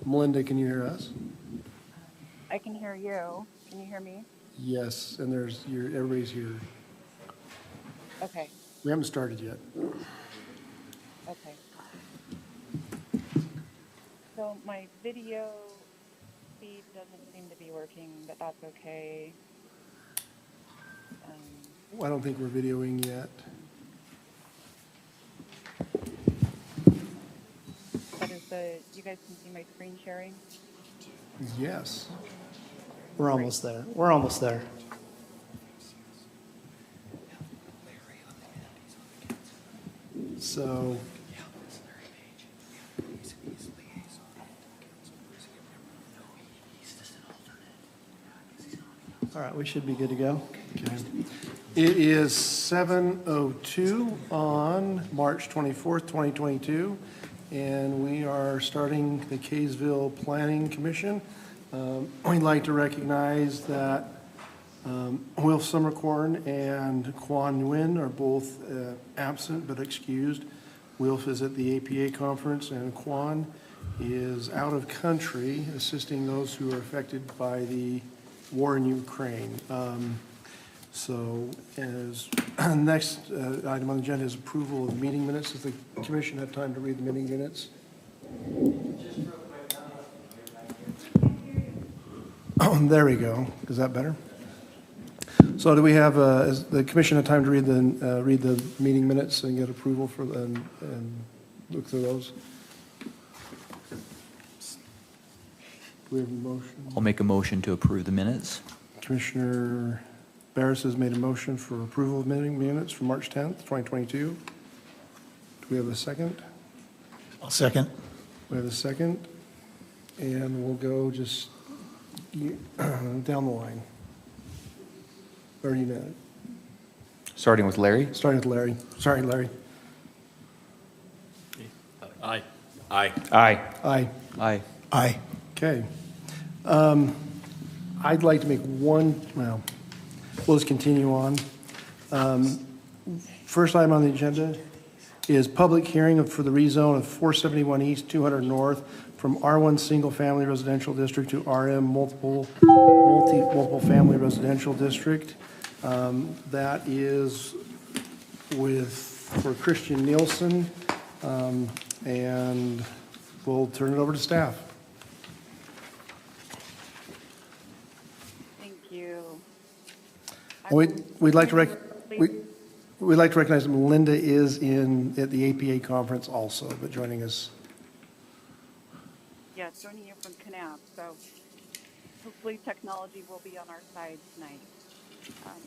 Melinda, can you hear us? I can hear you. Can you hear me? Yes, and everybody's here. Okay. We haven't started yet. Okay. So my video feed doesn't seem to be working, but that's okay. I don't think we're videoing yet. But you guys can see my screen sharing? Yes. We're almost there. We're almost there. So, All right, we should be good to go. okay. It is 7:02 on March 24th, 2022, and we are starting the Kaysville Planning Commission. We'd like to recognize that Wilf Summercorn and Quan Nguyen are both absent but excused. Wilf is at the APA conference, and Quan is out of country assisting those who are affected by the war in Ukraine. So as next item on the agenda is approval of meeting minutes. Does the commission have time to read the meeting minutes? Oh, there we go. Is that better? So do we have, is the commission have time to read the meeting minutes and get approval for and look through those? Do we have a motion? I'll make a motion to approve the minutes. Commissioner Barris has made a motion for approval of meeting minutes for March 10th, 2022. Do we have a second? I'll second. We have a second. And we'll go just down the line. Where are you at? Starting with Larry. Starting with Larry. Sorry, Larry. Aye. Aye. Aye. Aye. Aye. Aye. Okay. I'd like to make one, well, we'll just continue on. First item on the agenda is public hearing for the rezone of 471 East, 200 North from R1 Single Family Residential District to RM Multiple Family Residential District. That is for Christian Nielsen, and we'll turn it over to staff. Thank you. We'd like to recognize that Melinda is at the APA conference also, but joining us. Yes, joining you from Canap. So hopefully technology will be on our side tonight.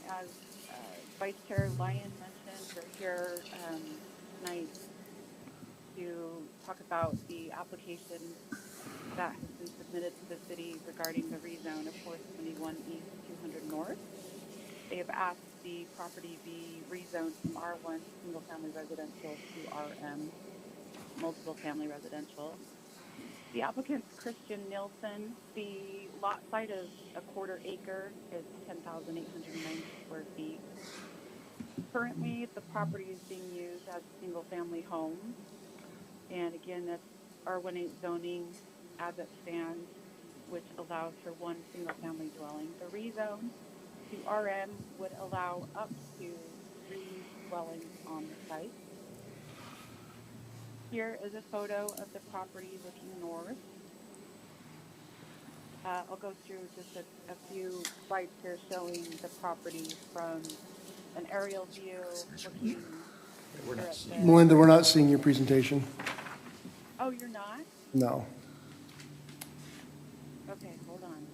As Vice Chair Lyon mentioned, we're here tonight to talk about the application that has been submitted to the city regarding the rezone of 471 East, 200 North. They have asked the property be rezoned from R1 single family residential to RM multiple family residential. The applicant's Christian Nielsen. The lot site is a quarter acre. It's 10,890 square feet. Currently, the property is being used as a single family home. And again, that's R18 zoning as it stands, which allows for one single family dwelling. The rezone to RM would allow up to 3 dwellings on the site. Here is a photo of the property looking north. I'll go through just a few slides here showing the property from an aerial view looking. Melinda, we're not seeing your presentation. Oh, you're not? No. Okay, hold on.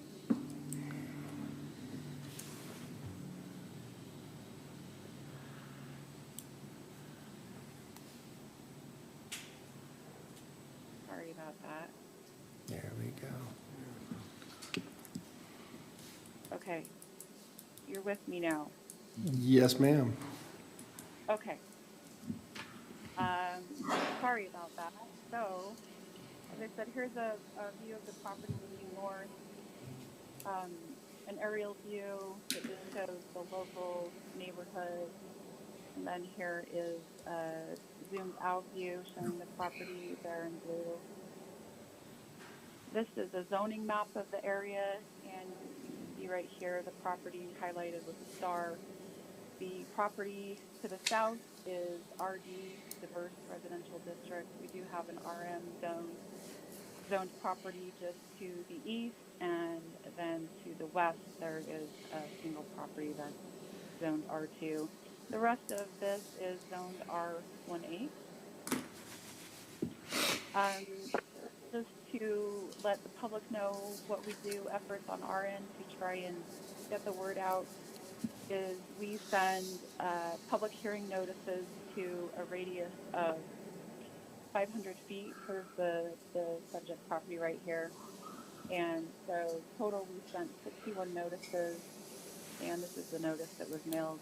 Sorry about that. There we go. Okay, you're with me now. Yes, ma'am. Okay. Sorry about that. So, as I said, here's a view of the property looking north. An aerial view that just shows the local neighborhood. And then here is a zoomed out view showing the property there in blue. This is a zoning map of the area, and you can see right here the property highlighted with a star. The property to the south is RD, Diverse Residential District. We do have an RM zoned property just to the east, and then to the west there is a single property that's zoned R2. The rest of this is zoned R18. Just to let the public know what we do, efforts on our end to try and get the word out is we send public hearing notices to a radius of 500 feet for the subject property right here. And so total we sent 61 notices, and this is the notice that was mailed.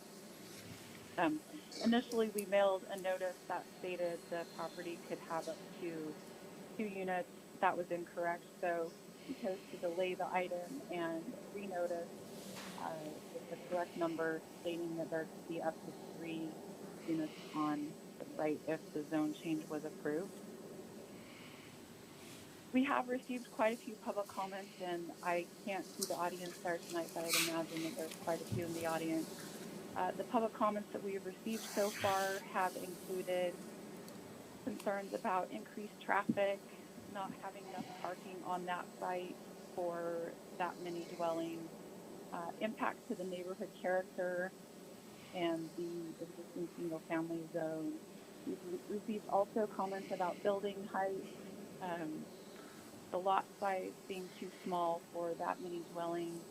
Initially we mailed a notice that stated the property could have up to 2 units. That was incorrect, so we chose to delay the item and renotice with the correct number, stating that there could be up to 3 units on the site if the zone change was approved. We have received quite a few public comments, and I can't see the audience there tonight, but I'd imagine that there's quite a few in the audience. The public comments that we have received so far have included concerns about increased traffic, not having enough parking on that site for that many dwellings, impact to the neighborhood character and the existing single family zone. We've received also comments about building height, the lot size being too small for that many dwellings,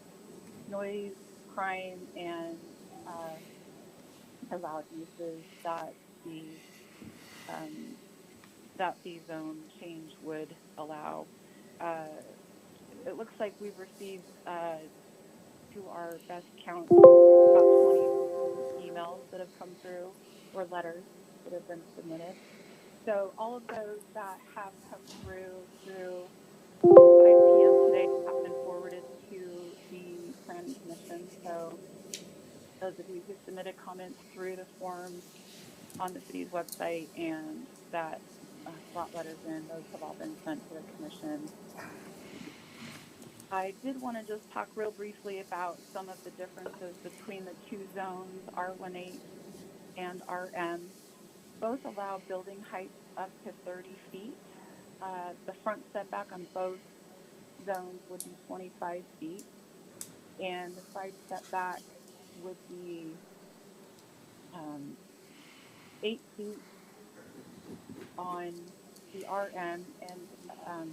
noise, crime, and loud uses that the zone change would allow. It looks like we've received, to our best count, about 20 emails that have come through, or letters that have been submitted. So all of those that have come through 5 p.m. today have been forwarded to the Planning Commission. So those of you who submitted comments through the forms on the city's website and that brought letters in, those have all been sent to the commission. I did want to just talk real briefly about some of the differences between the two zones, R18 and RM. Both allow building heights up to 30 feet. The front setback on both zones would be 25 feet, and the side setback would be 8 feet on the RM, and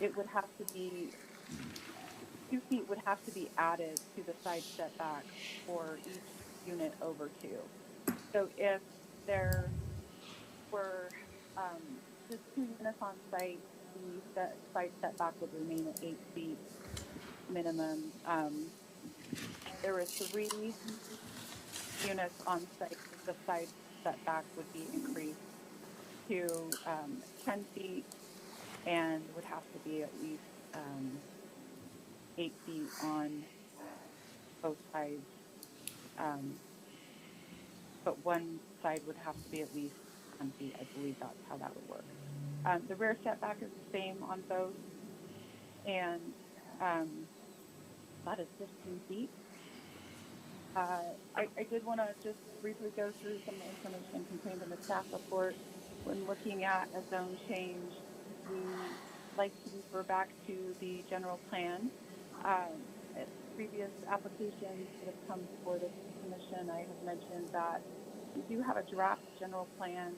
it would have to be 2 feet would have to be added to the side setback for each unit over 2. So if there were just 2 units on site, the side setback would remain at 8 feet minimum. There were 3 units on site, the side setback would be increased to 10 feet and would have to be at least 8 feet on both sides. But one side would have to be at least 10 feet. I believe that's how that would work. The rear setback is the same on both, and that is 15 feet. I did want to just briefly go through some of the information contained in the staff report. When looking at a zone change, we like to refer back to the general plan. At previous applications that have come before the commission, I have mentioned that we do have a draft general plan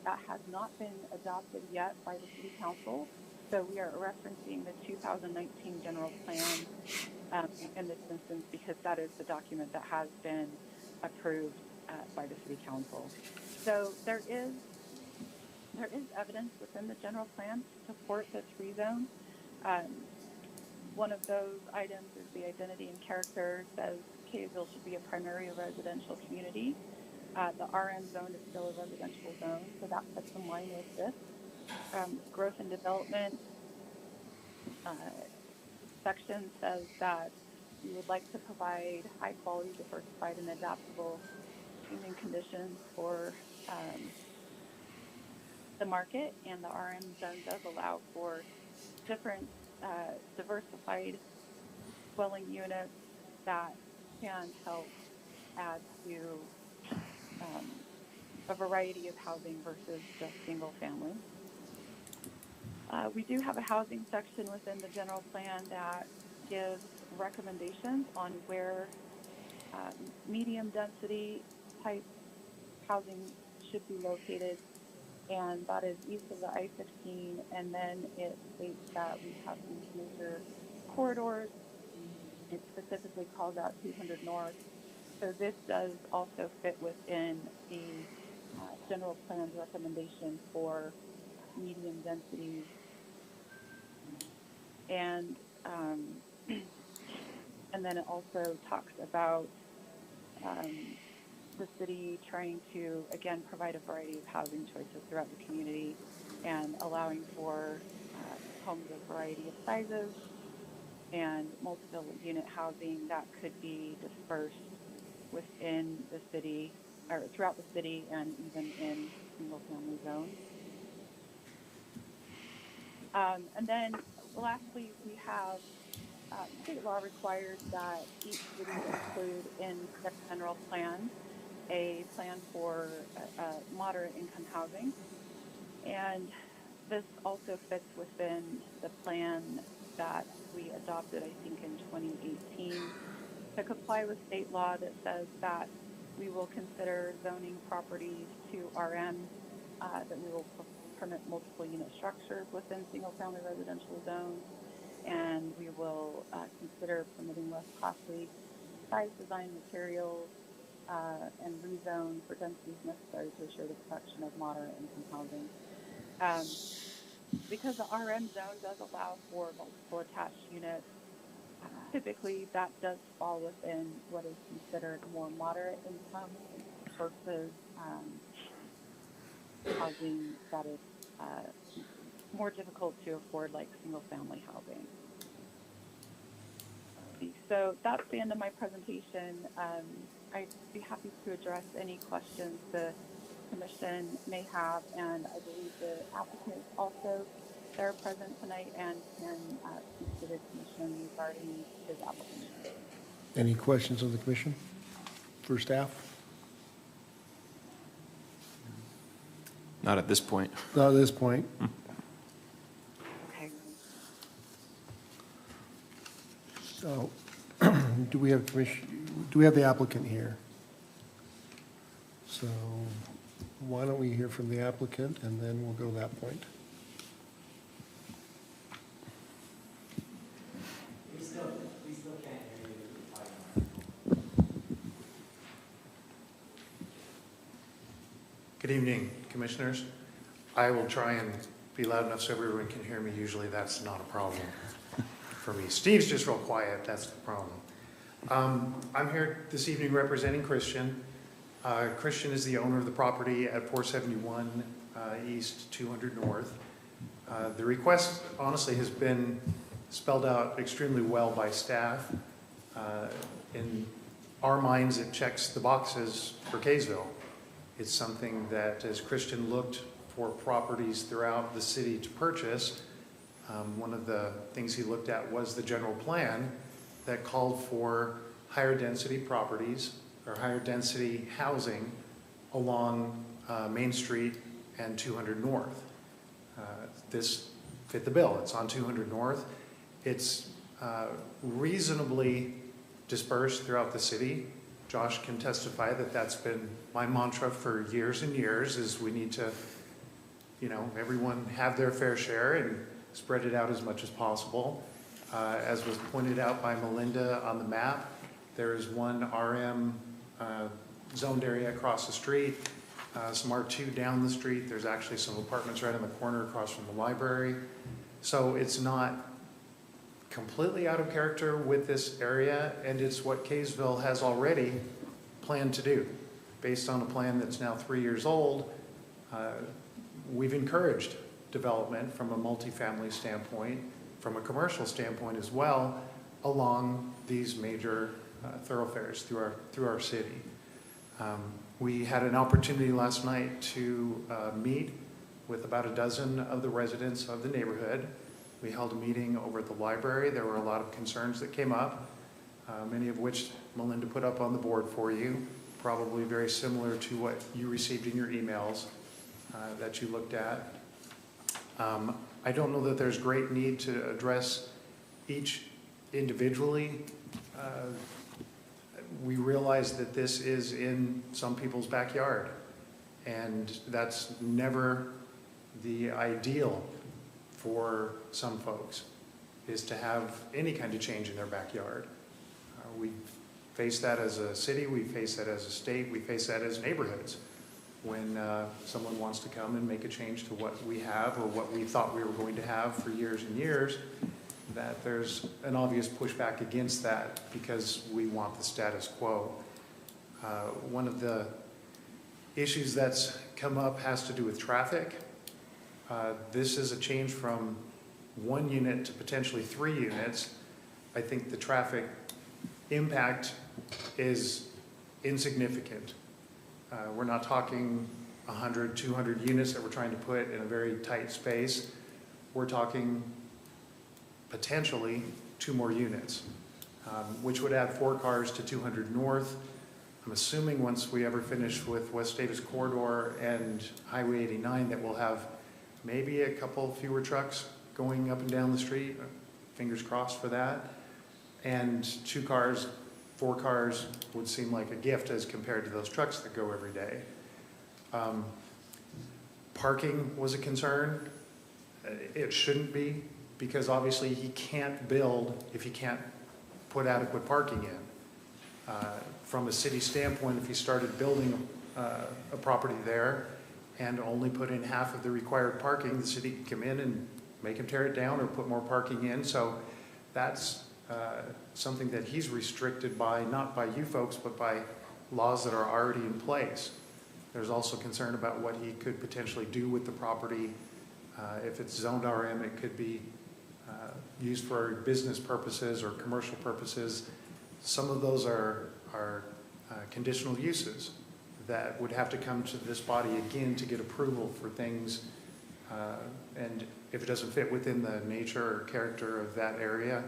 that has not been adopted yet by the City Council. So we are referencing the 2019 general plan in this instance because that is the document that has been approved by the City Council. So there is evidence within the general plan to support this rezone. One of those items is the identity and character says Kaysville should be a primary residential community. The RM zone is still a residential zone, so that puts in line with this. Growth and development section says that we would like to provide high quality, diversified, and adaptable human conditions for the market, and the RM zone does allow for different diversified dwelling units that can help add to a variety of housing versus just single family. We do have a housing section within the general plan that gives recommendations on where medium density type housing should be located, and that is east of the I-15, and then it states that we have these major corridors. It specifically calls out 200 North. So this does also fit within the general plan's recommendation for medium density. And and then it also talks about the city trying to, again, provide a variety of housing choices throughout the community and allowing for homes of a variety of sizes and multiple unit housing that could be dispersed within the city or throughout the city and even in single family zones. And then lastly, we have state law requires that each city include in their general plan a plan for moderate income housing. And this also fits within the plan that we adopted, I think, in 2018 to comply with state law that says that we will consider zoning properties to RM, that we will permit multiple unit structures within single family residential zones, and we will consider permitting less costly size design materials and rezone for densities necessary to assure the production of moderate income housing. Because the RM zone does allow for multiple attached units, typically that does fall within what is considered more moderate income versus housing that is more difficult to afford, like single family housing. So that's the end of my presentation. I'd be happy to address any questions the commission may have, and I believe the applicant is also there present tonight and can speak to the commission regarding his application. Any questions of the commission for staff? Not at this point. Not at this point. Okay. So, do we have the applicant here? So, why don't we hear from the applicant, and then we'll go to that point. We still can't hear you. Good evening, Commissioners. I will try and be loud enough so everyone can hear me. Usually that's not a problem for me. Steve's just real quiet, that's the problem. I'm here this evening representing Christian. Christian is the owner of the property at 471 East, 200 North. The request, honestly, has been spelled out extremely well by staff. In our minds, it checks the boxes for Kaysville. It's something that, as Christian looked for properties throughout the city to purchase, one of the things he looked at was the general plan that called for higher density properties or higher density housing along Main Street and 200 North. This fit the bill. It's on 200 North. It's reasonably dispersed throughout the city. Josh can testify that that's been my mantra for years and years, is we need to, everyone have their fair share and spread it out as much as possible. As was pointed out by Melinda on the map, there is one RM zoned area across the street, some R2 down the street. There's actually some apartments right on the corner across from the library. So it's not completely out of character with this area, and it's what Kaysville has already planned to do. Based on a plan that's now 3 years old, we've encouraged development from a multifamily standpoint, from a commercial standpoint as well, along these major thoroughfares through our city. We had an opportunity last night to meet with about a dozen of the residents of the neighborhood. We held a meeting over at the library. There were a lot of concerns that came up, many of which Melinda put up on the board for you, probably very similar to what you received in your emails that you looked at. I don't know that there's great need to address each individually. We realize that this is in some people's backyard, and that's never the ideal for some folks, is to have any kind of change in their backyard. We face that as a city, we face that as a state, we face that as neighborhoods. When someone wants to come and make a change to what we have or what we thought we were going to have for years and years, that there's an obvious pushback against that because we want the status quo. One of the issues that's come up has to do with traffic. This is a change from 1 unit to potentially 3 units. I think the traffic impact is insignificant. We're not talking 100, 200 units that we're trying to put in a very tight space. We're talking potentially 2 more units, which would add 4 cars to 200 North. I'm assuming once we ever finish with West Davis Corridor and Highway 89 that we'll have maybe a couple fewer trucks going up and down the street. Fingers crossed for that. And 2 cars, 4 cars would seem like a gift as compared to those trucks that go every day. Parking was a concern. It shouldn't be, because obviously he can't build if he can't put adequate parking in. From a city standpoint, if he started building a property there and only put in half of the required parking, the city could come in and make him tear it down or put more parking in. So that's something that he's restricted by, not by you folks, but by laws that are already in place. There's also concern about what he could potentially do with the property. If it's zoned RM, it could be used for business purposes or commercial purposes. Some of those are conditional uses that would have to come to this body again to get approval for things. And if it doesn't fit within the nature or character of that area,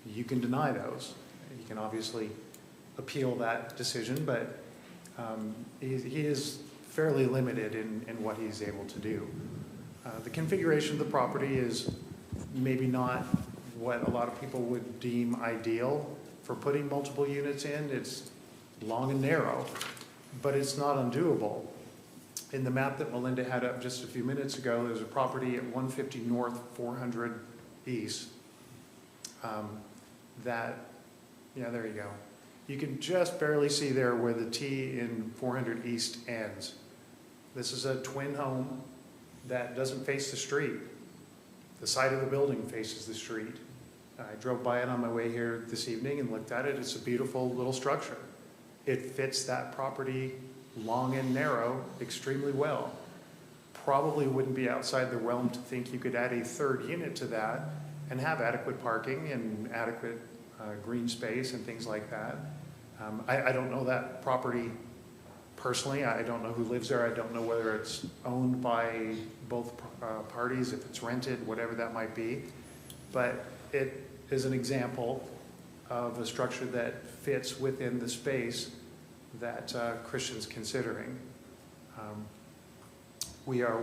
you can deny those. You can obviously appeal that decision, but he is fairly limited in what he's able to do. The configuration of the property is maybe not what a lot of people would deem ideal for putting multiple units in. It's long and narrow, but it's not undoable. In the map that Melinda had up just a few minutes ago, there's a property at 150 North, 400 East. There you go. You can just barely see there where the T in 400 East ends. This is a twin home that doesn't face the street. The side of the building faces the street. I drove by it on my way here this evening and looked at it. It's a beautiful little structure. It fits that property, long and narrow, extremely well. Probably wouldn't be outside the realm to think you could add a 3rd unit to that and have adequate parking and adequate green space and things like that. I don't know that property personally. I don't know who lives there. I don't know whether it's owned by both parties, if it's rented, whatever that might be. But it is an example of a structure that fits within the space that Christian's considering. We are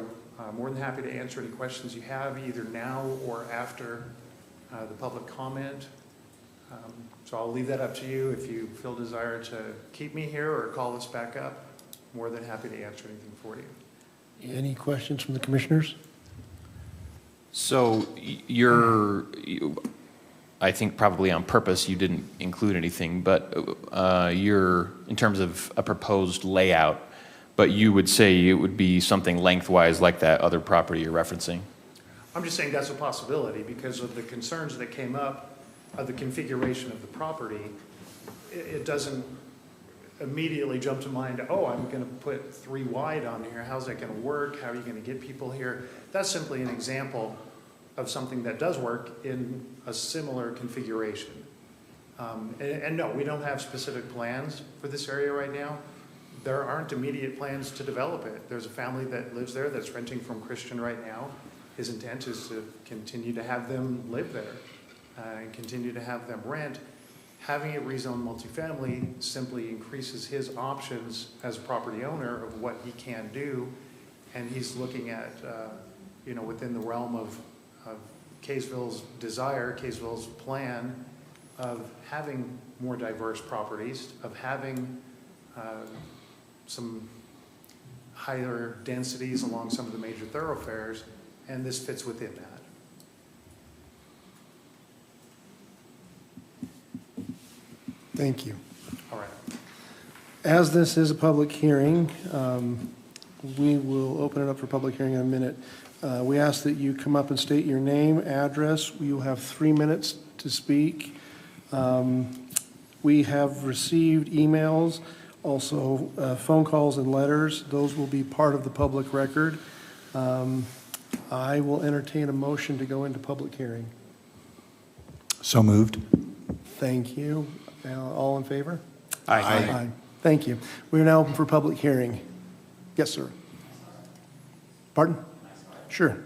more than happy to answer any questions you have, either now or after the public comment. So I'll leave that up to you. If you feel desire to keep me here or call us back up, more than happy to answer anything for you. Any questions from the commissioners? So I think probably on purpose you didn't include anything, but in terms of a proposed layout, but you would say it would be something lengthwise like that other property you're referencing? I'm just saying that's a possibility because of the concerns that came up of the configuration of the property. It doesn't immediately jump to mind, oh, I'm going to put 3 wide on here. How's that going to work? How are you going to get people here? That's simply an example of something that does work in a similar configuration. And no, we don't have specific plans for this area right now. There aren't immediate plans to develop it. There's a family that lives there that's renting from Christian right now. his intent is to continue to have them live there and continue to have them rent. Having it rezoned multifamily simply increases his options as a property owner of what he can do. And he's looking at, within the realm of Kaysville's desire, Kaysville's plan of having more diverse properties, of having some higher densities along some of the major thoroughfares, and this fits within that. Thank you. All right. As this is a public hearing, we will open it up for public hearing in a minute. We ask that you come up and state your name, address. You have 3 minutes to speak. We have received emails, also phone calls and letters. Those will be part of the public record. I will entertain a motion to go into public hearing. So moved. Thank you. All in favor? Aye. Thank you. We are now open for public hearing. Yes, sir. Pardon? Sure.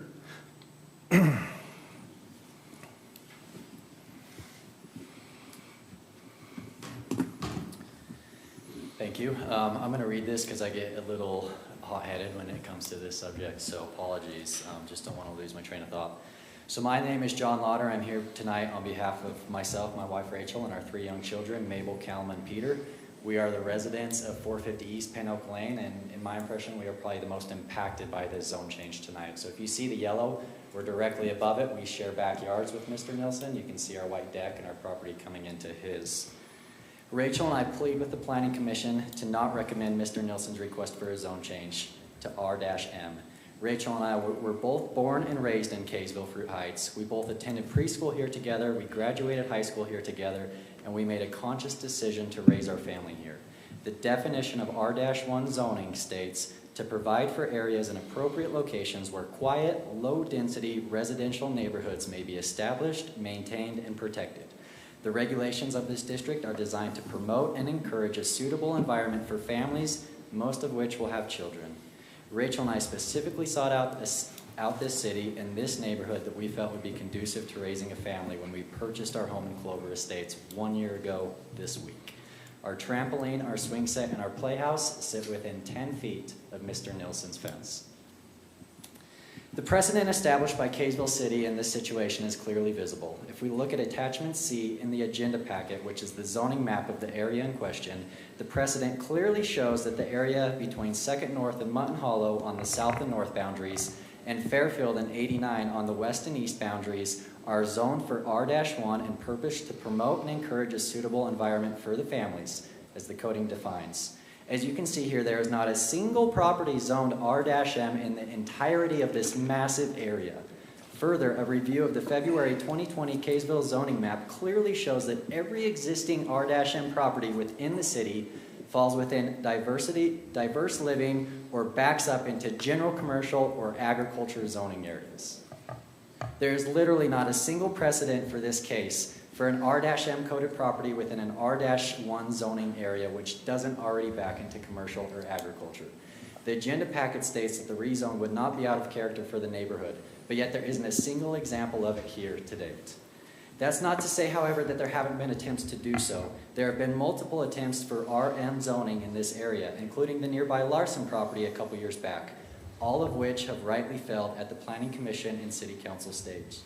Thank you. I'm going to read this because I get a little hot-headed when it comes to this subject, so apologies. Just don't want to lose my train of thought. So my name is John Lauder. I'm here tonight on behalf of myself, my wife Rachel, and our 3 young children, Mabel, Callum, and Peter. We are the residents of 450 East Pin Oak Lane, and in my impression, we are probably the most impacted by this zone change tonight. So if you see the yellow, we're directly above it. We share backyards with Mr. Nilsson. You can see our white deck and our property coming into his. Rachel and I plead with the Planning Commission to not recommend Mr. Nilsson's request for a zone change to R-M. Rachel and I were both born and raised in Kaysville Fruit Heights. We both attended preschool here together, we graduated high school here together, and we made a conscious decision to raise our family here. The definition of R-1 zoning states to provide for areas in appropriate locations where quiet, low-density residential neighborhoods may be established, maintained, and protected. The regulations of this district are designed to promote and encourage a suitable environment for families, most of which will have children. Rachel and I specifically sought out this city and this neighborhood that we felt would be conducive to raising a family when we purchased our home in Clover Estates 1 year ago this week. Our trampoline, our swing set, and our playhouse sit within 10 feet of Mr. Nilsson's fence. The precedent established by Kaysville City in this situation is clearly visible. If we look at attachment C in the agenda packet, which is the zoning map of the area in question, the precedent clearly shows that the area between 2nd North and Mutton Hollow on the south and north boundaries and Fairfield and 89 on the west and east boundaries are zoned for R-1 and purpose to promote and encourage a suitable environment for the families, as the coding defines. As you can see here, there is not a single property zoned R-M in the entirety of this massive area. Further, a review of the February 2020 Kaysville zoning map clearly shows that every existing R-M property within the city falls within diverse living, or backs up into general commercial or agriculture zoning areas. There is literally not a single precedent for this case for an R-M coded property within an R-1 zoning area which doesn't already back into commercial or agriculture. The agenda packet states that the rezone would not be out of character for the neighborhood, but yet there isn't a single example of it here to date. That's not to say, however, that there haven't been attempts to do so. There have been multiple attempts for RM zoning in this area, including the nearby Larson property a couple years back, all of which have rightly failed at the Planning Commission and City Council stage.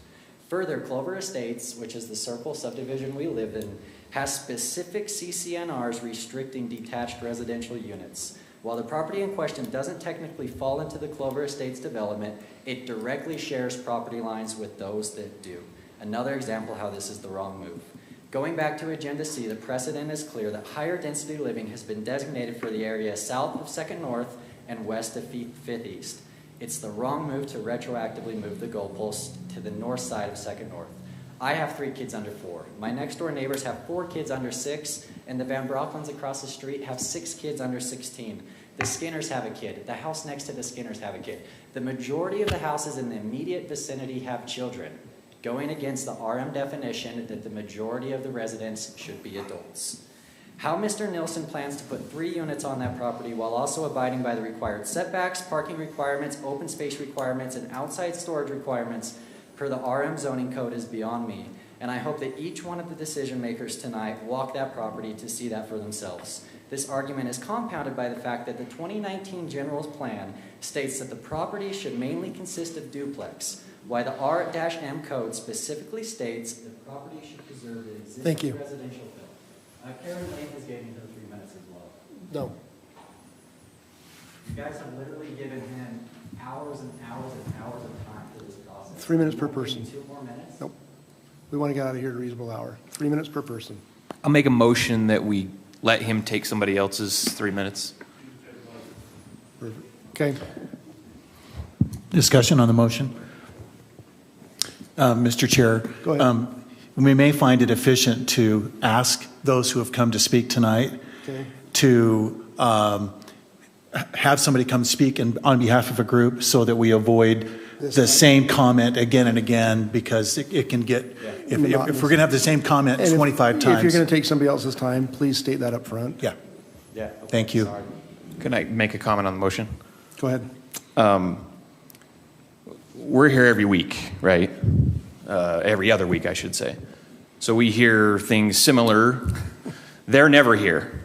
Further, Clover Estates, which is the circle subdivision we live in, has specific CCNRs restricting detached residential units. While the property in question doesn't technically fall into the Clover Estates development, it directly shares property lines with those that do. Another example how this is the wrong move. Going back to Agenda C, the precedent is clear that higher density living has been designated for the area south of 2nd North and west of 5th East. It's the wrong move to retroactively move the goalposts to the north side of 2nd North. I have 3 kids under 4. My next door neighbors have 4 kids under 6, and the Van Brocklins across the street have 6 kids under 16. The Skinners have a kid. The house next to the Skinners have a kid. The majority of the houses in the immediate vicinity have children, going against the RM definition that the majority of the residents should be adults. How Mr. Nilsson plans to put 3 units on that property while also abiding by the required setbacks, parking requirements, open space requirements, and outside storage requirements per the RM zoning code is beyond me. And I hope that each one of the decision makers tonight walk that property to see that for themselves. This argument is compounded by the fact that the 2019 general plan states that the property should mainly consist of duplex, while the R-M code specifically states the property should preserve the existing residential fill. Karen Lane has given her 3 minutes as well. No. You guys have literally given him hours and hours and hours of time for this process. 3 minutes per You won't give person. me 2 more minutes? Nope. We want to get out of here at a reasonable hour. 3 minutes per person. I'll make a motion that we let him take somebody else's 3 minutes. Okay. Discussion on the motion? Mr. Chair. Go ahead. We may find it efficient to ask those who have come to speak tonight Okay. to have somebody come speak on behalf of a group so that we avoid the same comment again and again, because it can get, if we're going to have the same comment And 25 times. If you're going to take somebody else's time, please state that up front. Yeah. Yeah. Thank you. Sorry. Can I make a comment on the motion? Go ahead. We're here every week, right? Every other week, I should say. So we hear things similar. They're never here.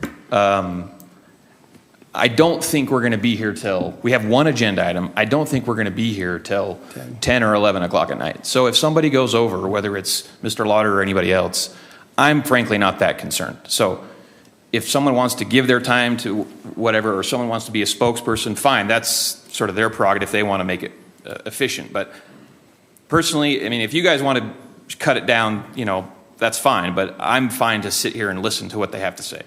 I don't think we're going to be here till, we have one agenda item. I don't think we're going to be here till 10 or 11 o'clock at night. So if somebody goes over, whether it's Mr. Lauder or anybody else, I'm frankly not that concerned. So if someone wants to give their time to whatever, or someone wants to be a spokesperson, fine. That's sort of their prerogative if they want to make it efficient. But personally, I mean, if you guys want to cut it down, you know, that's fine. But I'm fine to sit here and listen to what they have to say.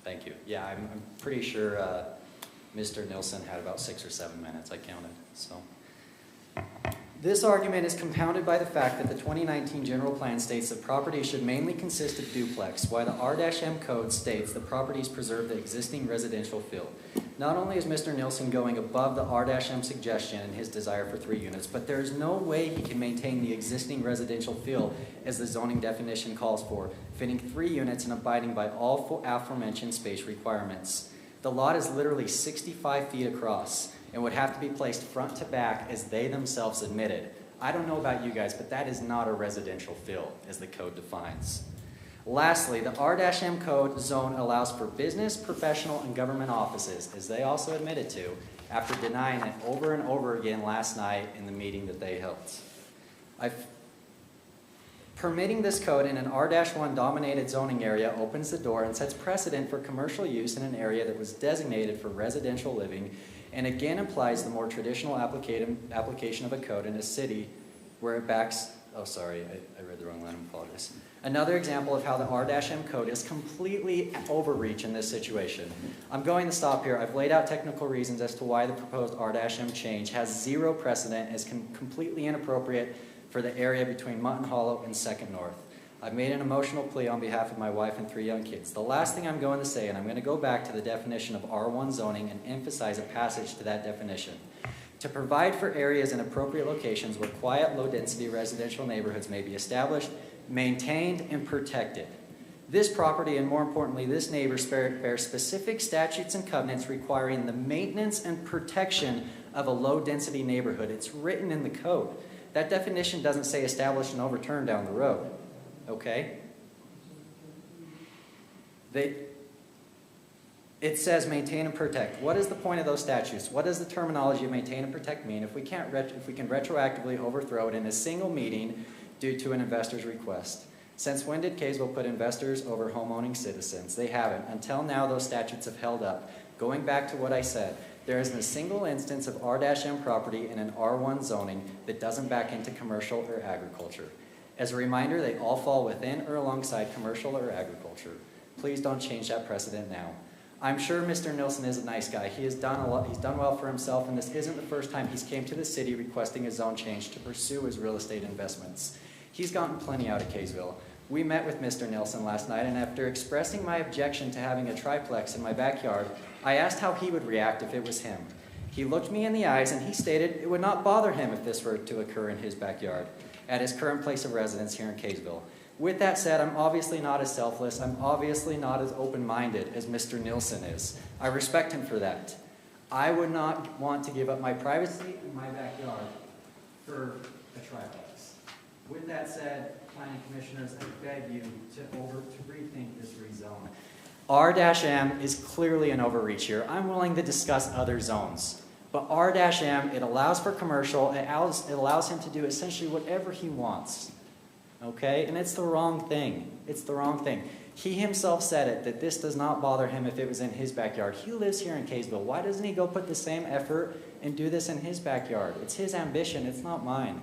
Thank you. Yeah, I'm pretty sure Mr. Nilsson had about 6 or 7 minutes, I counted. So this argument is compounded by the fact that the 2019 general plan states that property should mainly consist of duplex, while the R-M code states the properties preserve the existing residential field. Not only is Mr. Nilsson going above the R-M suggestion in his desire for 3 units, but there is no way he can maintain the existing residential field as the zoning definition calls for, fitting 3 units and abiding by all aforementioned space requirements. The lot is literally 65 feet across and would have to be placed front to back as they themselves admitted. I don't know about you guys, but that is not a residential field as the code defines. Lastly, the R-M code zone allows for business, professional, and government offices, as they also admitted to, after denying it over and over again last night in the meeting that they held. Permitting this code in an R-1 dominated zoning area opens the door and sets precedent for commercial use in an area that was designated for residential living, and again implies the more traditional application of a code in a city where it backs, oh sorry, I read the wrong line, I apologize. Another example of how the R-M code is completely overreach in this situation. I'm going to stop here. I've laid out technical reasons as to why the proposed R-M change has zero precedent and is completely inappropriate for the area between Mutton Hollow and 2nd North. I've made an emotional plea on behalf of my wife and 3 young kids. The last thing I'm going to say, and I'm going to go back to the definition of R1 zoning and emphasize a passage to that definition. To provide for areas in appropriate locations where quiet, low-density residential neighborhoods may be established, maintained, and protected. This property, and more importantly, this neighbor bears specific statutes and covenants requiring the maintenance and protection of a low-density neighborhood. It's written in the code. That definition doesn't say establish and overturn down the road. Okay? It says maintain and protect. What is the point of those statutes? What does the terminology of maintain and protect mean if we can retroactively overthrow it in a single meeting due to an investor's request? Since when did Kaysville put investors over homeowning citizens? They haven't. Until now, those statutes have held up. Going back to what I said, there isn't a single instance of R-M property in an R1 zoning that doesn't back into commercial or agriculture. As a reminder, they all fall within or alongside commercial or agriculture. Please don't change that precedent now. I'm sure Mr. Nilsson is a nice guy. He has done a lot. He's done well for himself, and this isn't the first time he's came to the city requesting a zone change to pursue his real estate investments. He's gotten plenty out of Kaysville. We met with Mr. Nilsson last night, and after expressing my objection to having a triplex in my backyard, I asked how he would react if it was him. He looked me in the eyes, and he stated it would not bother him if this were to occur in his backyard, at his current place of residence here in Kaysville. With that said, I'm obviously not as selfless. I'm obviously not as open-minded as Mr. Nielsen is. I respect him for that. I would not want to give up my privacy in my backyard for a triplex. With that said, planning commissioners, I beg you to rethink this rezone. R-M is clearly an overreach here. I'm willing to discuss other zones. But R-M, it allows for commercial, it allows him to do essentially whatever he wants. Okay? And it's the wrong thing. It's the wrong thing. He himself said it, that this does not bother him if it was in his backyard. He lives here in Kaysville. Why doesn't he go put the same effort and do this in his backyard? It's his ambition. It's not mine.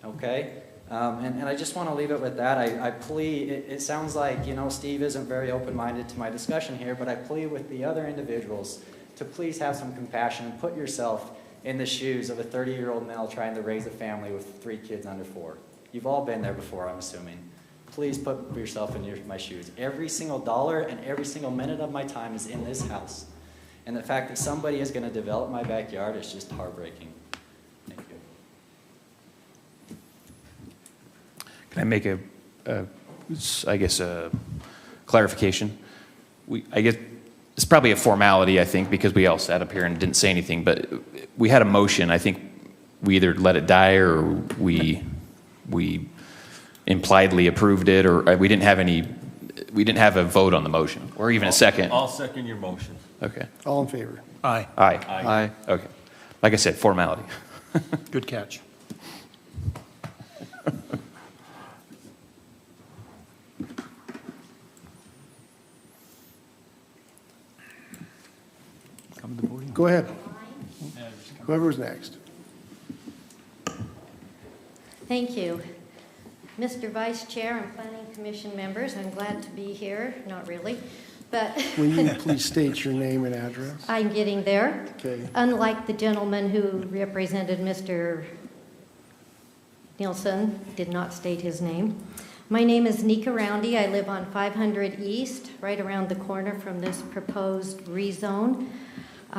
Okay? And I just want to leave it with that. I plead, it sounds like, Steve isn't very open-minded to my discussion here, but I plead with the other individuals to please have some compassion and put yourself in the shoes of a 30-year-old male trying to raise a family with 3 kids under 4. You've all been there before, I'm assuming. Please put yourself in my shoes. Every single dollar and every single minute of my time is in this house. And the fact that somebody is going to develop my backyard is just heartbreaking. Thank you. Can I make a clarification? I guess it's probably a formality, I think, because we all sat up here and didn't say anything, but we had a motion. I think we either let it die or we impliedly approved it, or we didn't have a vote on the motion, or even a second. I'll second your motion. Okay. All in favor? Aye. Aye. Aye. Okay. Like I said, formality. Good catch. Go ahead. Whoever's next. Thank you. Mr. Vice Chair and Planning Commission members, I'm glad to be here. Not really, but Will you please state your name and address? I'm getting there. Okay. Unlike the gentleman who represented Mr. Nielsen, did not state his name. My name is Nika Roundy. I live on 500 East, right around the corner from this proposed rezone.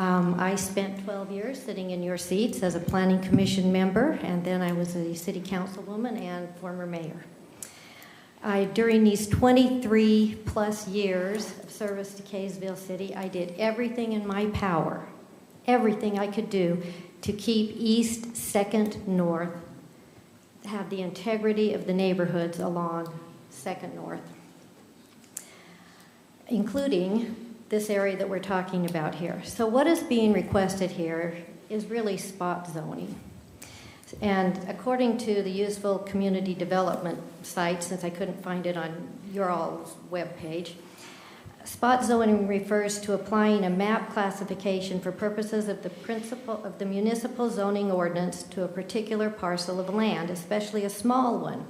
I spent 12 years sitting in your seats as a Planning Commission member, and then I was a City Councilwoman and former mayor. During these 23 plus years of service to Kaysville City, I did everything in my power, everything I could do to keep East 2nd North, have the integrity of the neighborhoods along 2nd North, including this area that we're talking about here. So what is being requested here is really spot zoning. And according to the Useful Community Development site, since I couldn't find it on your all's webpage, spot zoning refers to applying a map classification for purposes of the principle of the municipal zoning ordinance to a particular parcel of land, especially a small one,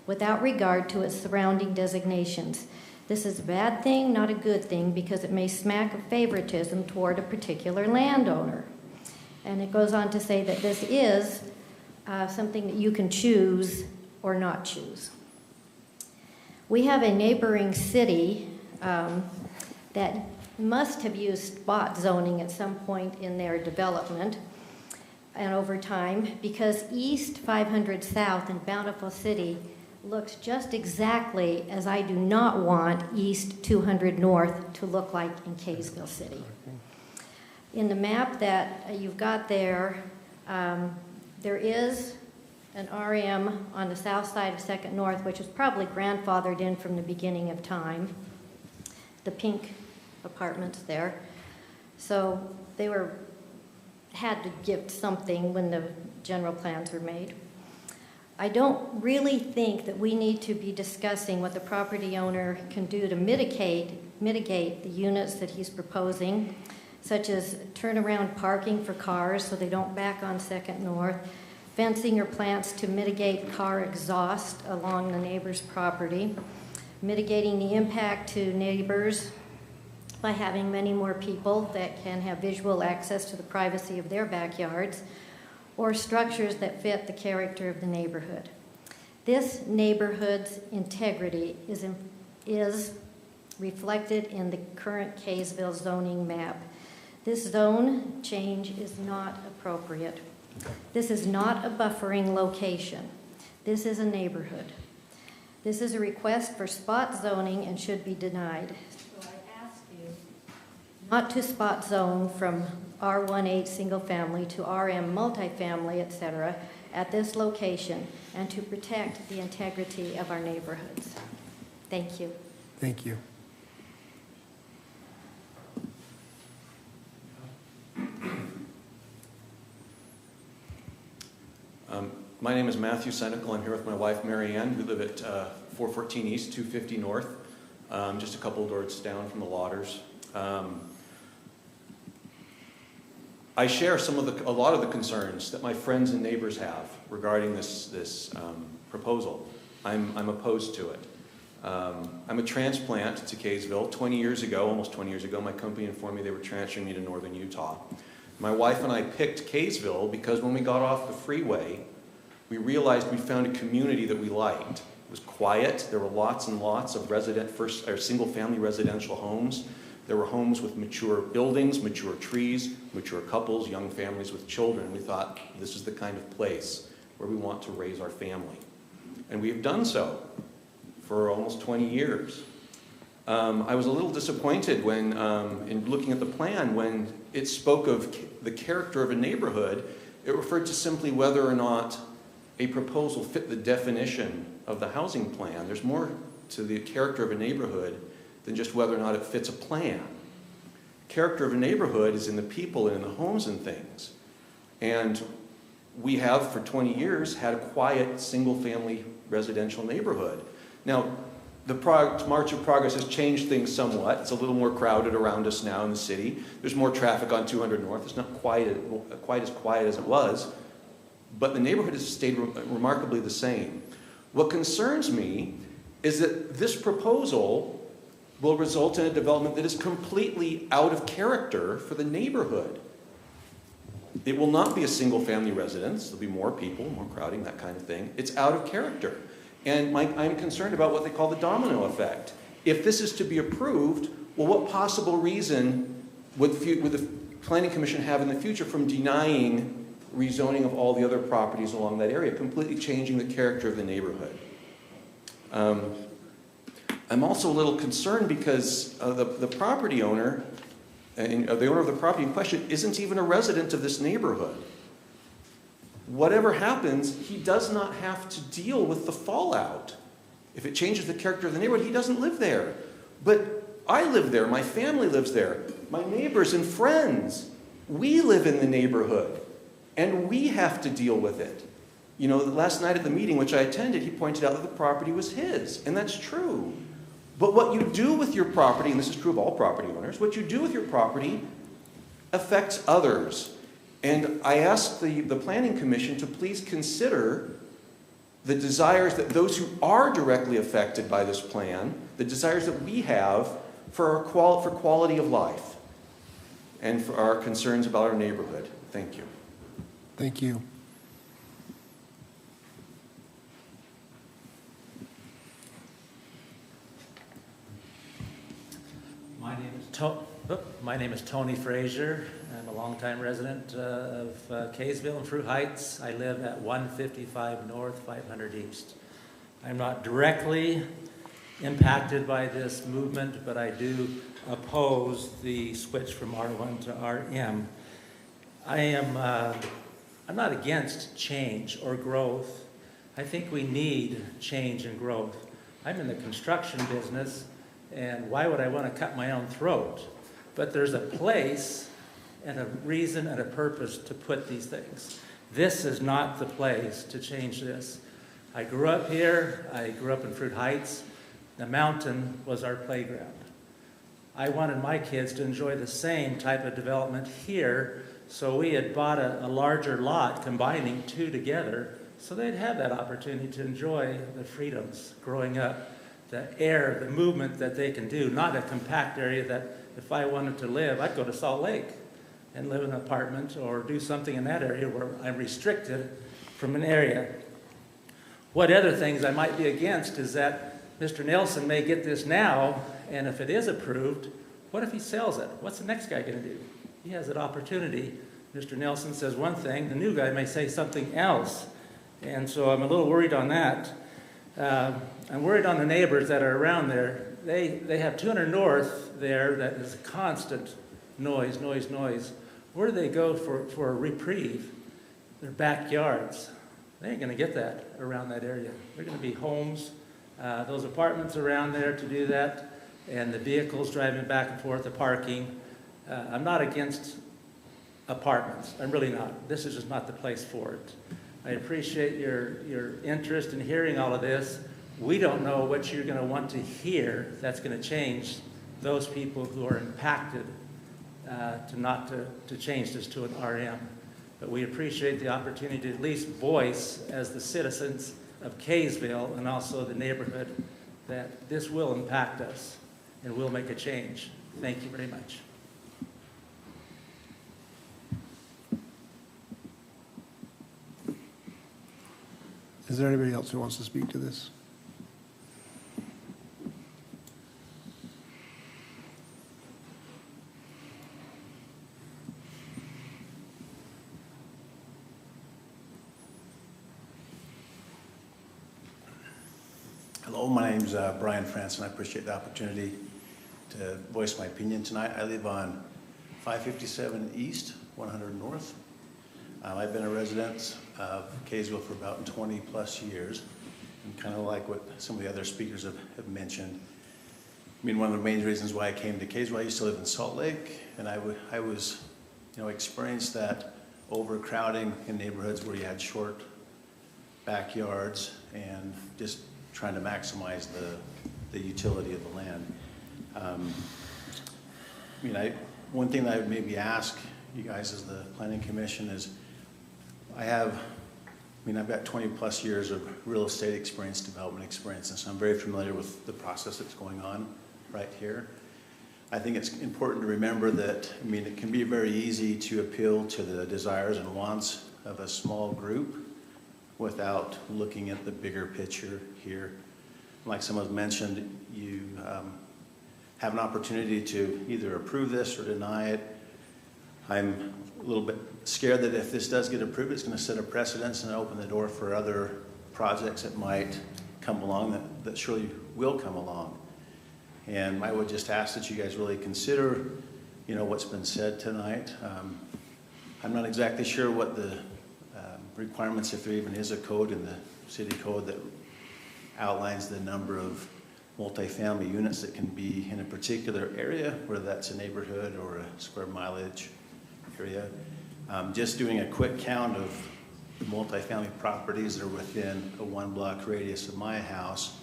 without regard to its surrounding designations. This is a bad thing, not a good thing, because it may smack of favoritism toward a particular landowner. And it goes on to say that this is something that you can choose or not choose. We have a neighboring city that must have used spot zoning at some point in their development and over time, because East 500 South in Bountiful City looks just exactly as I do not want East 200 North to look like in Kaysville City. In the map that you've got there, there is an RM on the south side of 2nd North, which is probably grandfathered in from the beginning of time, the pink apartments there. So they had to give something when the general plans were made. I don't really think that we need to be discussing what the property owner can do to mitigate the units that he's proposing, such as turnaround parking for cars so they don't back on 2nd North, fencing or plants to mitigate car exhaust along the neighbor's property, mitigating the impact to neighbors by having many more people that can have visual access to the privacy of their backyards, or structures that fit the character of the neighborhood. This neighborhood's integrity is reflected in the current Kaysville zoning map. This zone change is not appropriate. This is not a buffering location. This is a neighborhood. This is a request for spot zoning and should be denied. So I ask you not to spot zone from R18 single family to RM multifamily, etc., at this location, and to protect the integrity of our neighborhoods. Thank you. Thank you. My name is Matthew Cynical. I'm here with my wife, Mary Ann. We live at 414 East, 250 North, just a couple of doors down from the Lauders. I share a lot of the concerns that my friends and neighbors have regarding this proposal. I'm opposed to it. I'm a transplant to Kaysville. 20 years ago, almost 20 years ago, my company informed me they were transferring me to northern Utah. My wife and I picked Kaysville because when we got off the freeway, we realized we found a community that we liked. It was quiet. There were lots and lots of single-family residential homes. There were homes with mature buildings, mature trees, mature couples, young families with children. We thought, this is the kind of place where we want to raise our family. And we have done so for almost 20 years. I was a little disappointed when, in looking at the plan, when it spoke of the character of a neighborhood, it referred to simply whether or not a proposal fit the definition of the housing plan. There's more to the character of a neighborhood than just whether or not it fits a plan. Character of a neighborhood is in the people and in the homes and things. And we have, for 20 years, had a quiet, single-family residential neighborhood. Now, the March of Progress has changed things somewhat. It's a little more crowded around us now in the city. There's more traffic on 200 North. It's not quite as quiet as it was, but the neighborhood has stayed remarkably the same. What concerns me is that this proposal will result in a development that is completely out of character for the neighborhood. It will not be a single-family residence. There'll be more people, more crowding, that kind of thing. It's out of character. And I'm concerned about what they call the domino effect. If this is to be approved, well, what possible reason would the Planning Commission have in the future from denying rezoning of all the other properties along that area, completely changing the character of the neighborhood? I'm also a little concerned because the property owner, the owner of the property in question, isn't even a resident of this neighborhood. Whatever happens, he does not have to deal with the fallout. If it changes the character of the neighborhood, he doesn't live there. But I live there, my family lives there, my neighbors and friends, we live in the neighborhood, and we have to deal with it. You know, last night at the meeting which I attended, he pointed out that the property was his, and that's true. But what you do with your property, and this is true of all property owners, what you do with your property affects others. And I asked the Planning Commission to please consider the desires that those who are directly affected by this plan, the desires that we have for quality of life and for our concerns about our neighborhood. Thank you. Thank you. My name is Tony Frazier. I'm a longtime resident of Kaysville and Fruit Heights. I live at 155 North, 500 East. I'm not directly impacted by this movement, but I do oppose the switch from R1 to RM. I'm not against change or growth. I think we need change and growth. I'm in the construction business, and why would I want to cut my own throat? But there's a place and a reason and a purpose to put these things. This is not the place to change this. I grew up here. I grew up in Fruit Heights. The mountain was our playground. I wanted my kids to enjoy the same type of development here, so we had bought a larger lot, combining two together, so they'd have that opportunity to enjoy the freedoms growing up, the air, the movement that they can do, not a compact area that if I wanted to live, I'd go to Salt Lake and live in an apartment or do something in that area where I'm restricted from an area. What other things I might be against is that Mr. Nelson may get this now, and if it is approved, what if he sells it? What's the next guy going to do? He has that opportunity. Mr. Nelson says one thing, the new guy may say something else. And so I'm a little worried on that. I'm worried on the neighbors that are around there. They have 200 North there that is constant noise. Where do they go for a reprieve? Their backyards. They ain't gonna get that around that area. They're gonna be homes, those apartments around there to do that, and the vehicles driving back and forth, the parking. I'm not against apartments. I'm really not. This is just not the place for it. I appreciate your interest in hearing all of this. We don't know what you're going to want to hear that's going to change those people who are impacted to change this to an RM. But we appreciate the opportunity to at least voice as the citizens of Kaysville and also the neighborhood that this will impact us and will make a change. Thank you very much. Is there anybody else who wants to speak to this? Hello, my name's Brian Franson. I appreciate the opportunity to voice my opinion tonight. I live on 557 East, 100 North. I've been a resident of Kaysville for about 20 plus years, and kind of like what some of the other speakers have mentioned. I mean, one of the main reasons why I came to Kaysville, I used to live in Salt Lake, and I was, experienced that overcrowding in neighborhoods where you had short backyards and just trying to maximize the utility of the land. One thing that I would maybe ask you guys as the Planning Commission is, I've got 20 plus years of real estate experience, development experience, and so I'm very familiar with the process that's going on right here. I think it's important to remember that, it can be very easy to appeal to the desires and wants of a small group without looking at the bigger picture here. Like someone mentioned, you have an opportunity to either approve this or deny it. I'm a little bit scared that if this does get approved, it's going to set a precedence and open the door for other projects that might come along that surely will come along. And I would just ask that you guys really consider, what's been said tonight. I'm not exactly sure what the requirements, if there even is a code in the city code that outlines the number of multifamily units that can be in a particular area, whether that's a neighborhood or a square mileage area. Just doing a quick count of the multifamily properties that are within a 1 block radius of my house,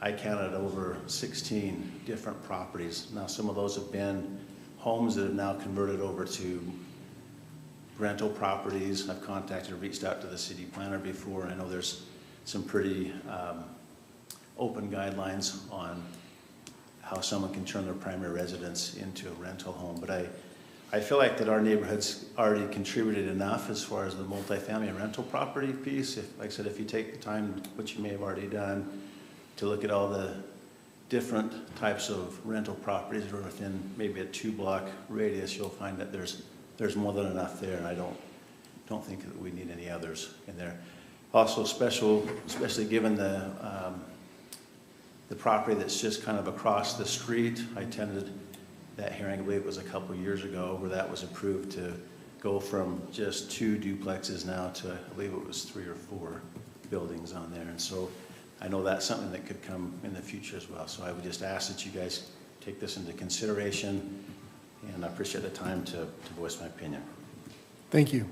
I counted over 16 different properties. Now, some of those have been homes that have now converted over to rental properties. I've reached out to the city planner before. I know there's some pretty open guidelines on how someone can turn their primary residence into a rental home. But I feel like that our neighborhood's already contributed enough as far as the multifamily and rental property piece. Like I said, if you take the time, which you may have already done, to look at all the different types of rental properties that are within maybe a 2 block radius, you'll find that there's more than enough there, and I don't think that we need any others in there. Also, especially given the property that's just kind of across the street. I attended that hearing, I believe it was a couple of years ago, where that was approved to go from just 2 duplexes now to, I believe it was 3 or 4 buildings on there. And so I know that's something that could come in the future as well. So I would just ask that you guys take this into consideration, and I appreciate the time to voice my opinion. Thank you.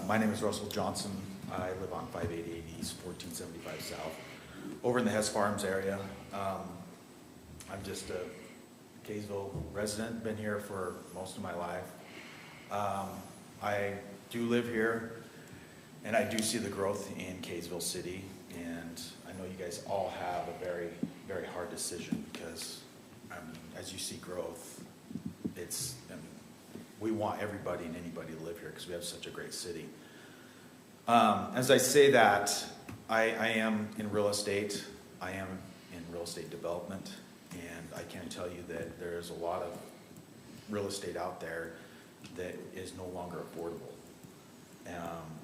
My name is Russell Johnson. I live on 588 East, 1475 South, over in the Hess Farms area. I'm just a Kaysville resident, been here for most of my life. I do live here, and I do see the growth in Kaysville City, and I know you guys all have a very, very hard decision because, as you see growth, we want everybody and anybody to live here because we have such a great city. As I say that, I am in real estate. I am in real estate development, and I can tell you that there's a lot of real estate out there that is no longer affordable.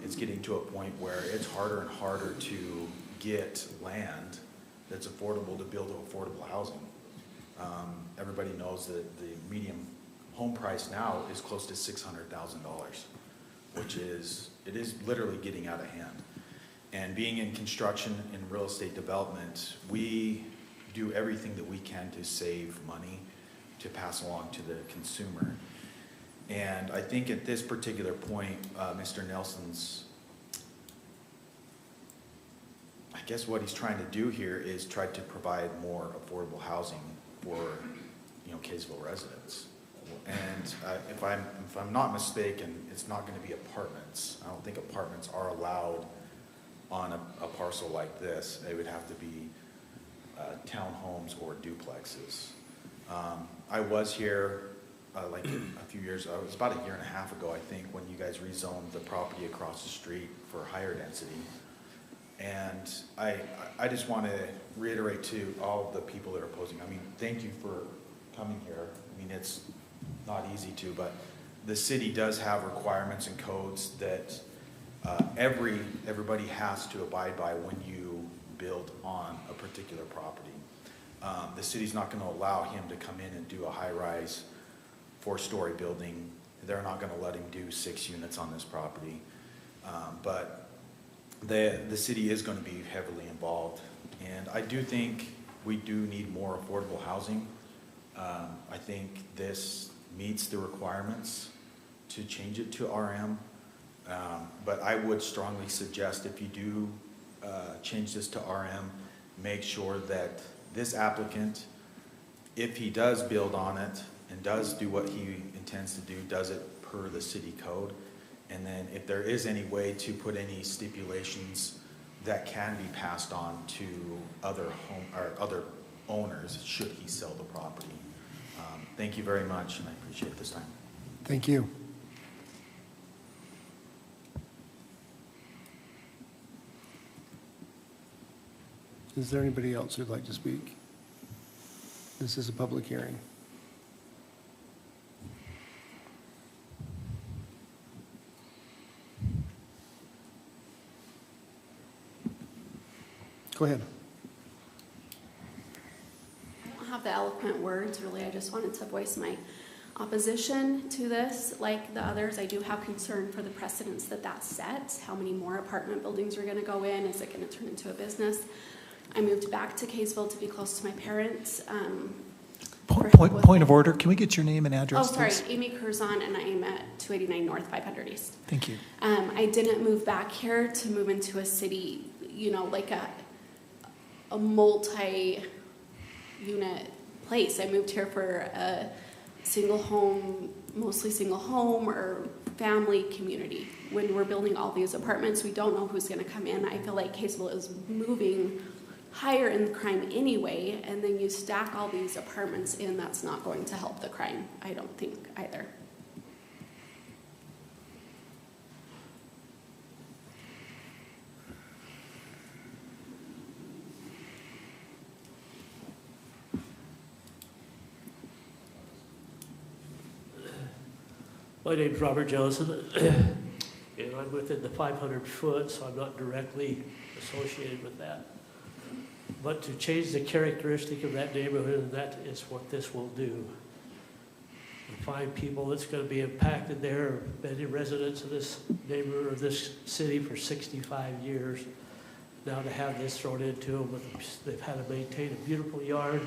It's getting to a point where it's harder and harder to get land that's affordable to build affordable housing. Everybody knows that the median home price now is close to $600,000, which is, it is literally getting out of hand. And being in construction and real estate development, we do everything that we can to save money to pass along to the consumer. And I think at this particular point, Mr. Nelson's, I guess what he's trying to do here is try to provide more affordable housing for, Kaysville residents. And if I'm not mistaken, it's not going to be apartments. I don't think apartments are allowed on a parcel like this. They would have to be townhomes or duplexes. I was here like a few years ago. It was about a year and a half ago, I think, when you guys rezoned the property across the street for higher density. And I just want to reiterate to all the people that are opposing, thank you for coming here. It's not easy to, but the city does have requirements and codes that everybody has to abide by when you build on a particular property. The city's not going to allow him to come in and do a high-rise 4-story building. They're not going to let him do 6 units on this property. But the city is going to be heavily involved. And I do think we do need more affordable housing. I think this meets the requirements to change it to RM. But I would strongly suggest if you do change this to RM, make sure that this applicant, if he does build on it and does do what he intends to do, does it per the city code. And then if there is any way to put any stipulations that can be passed on to other owners should he sell the property. Thank you very much, and I appreciate this time. Thank you. Is there anybody else who'd like to speak? This is a public hearing. Go ahead. I don't have the eloquent words, really. I just wanted to voice my opposition to this. Like the others, I do have concern for the precedents that sets. How many more apartment buildings are going to go in? Is it going to turn into a business? I moved back to Kaysville to be close to my parents. Point of order. Can we get your name and address, Oh, sorry. please? Amy Curzon, and I am at 289 North, 500 East. Thank you. I didn't move back here to move into a city, like a multi-unit place. I moved here for a single home, mostly single home or family community. When we're building all these apartments, we don't know who's going to come in. I feel like Kaysville is moving higher in crime anyway, and then you stack all these apartments in, that's not going to help the crime, I don't think, either. My name's Robert Johnson, and I'm within the 500 foot, so I'm not directly associated with that. But to change the characteristic of that neighborhood, that is what this will do. And find people that's going to be impacted there, many residents of this neighborhood, of this city for 65 years. Now to have this thrown into them, they've had to maintain a beautiful yard.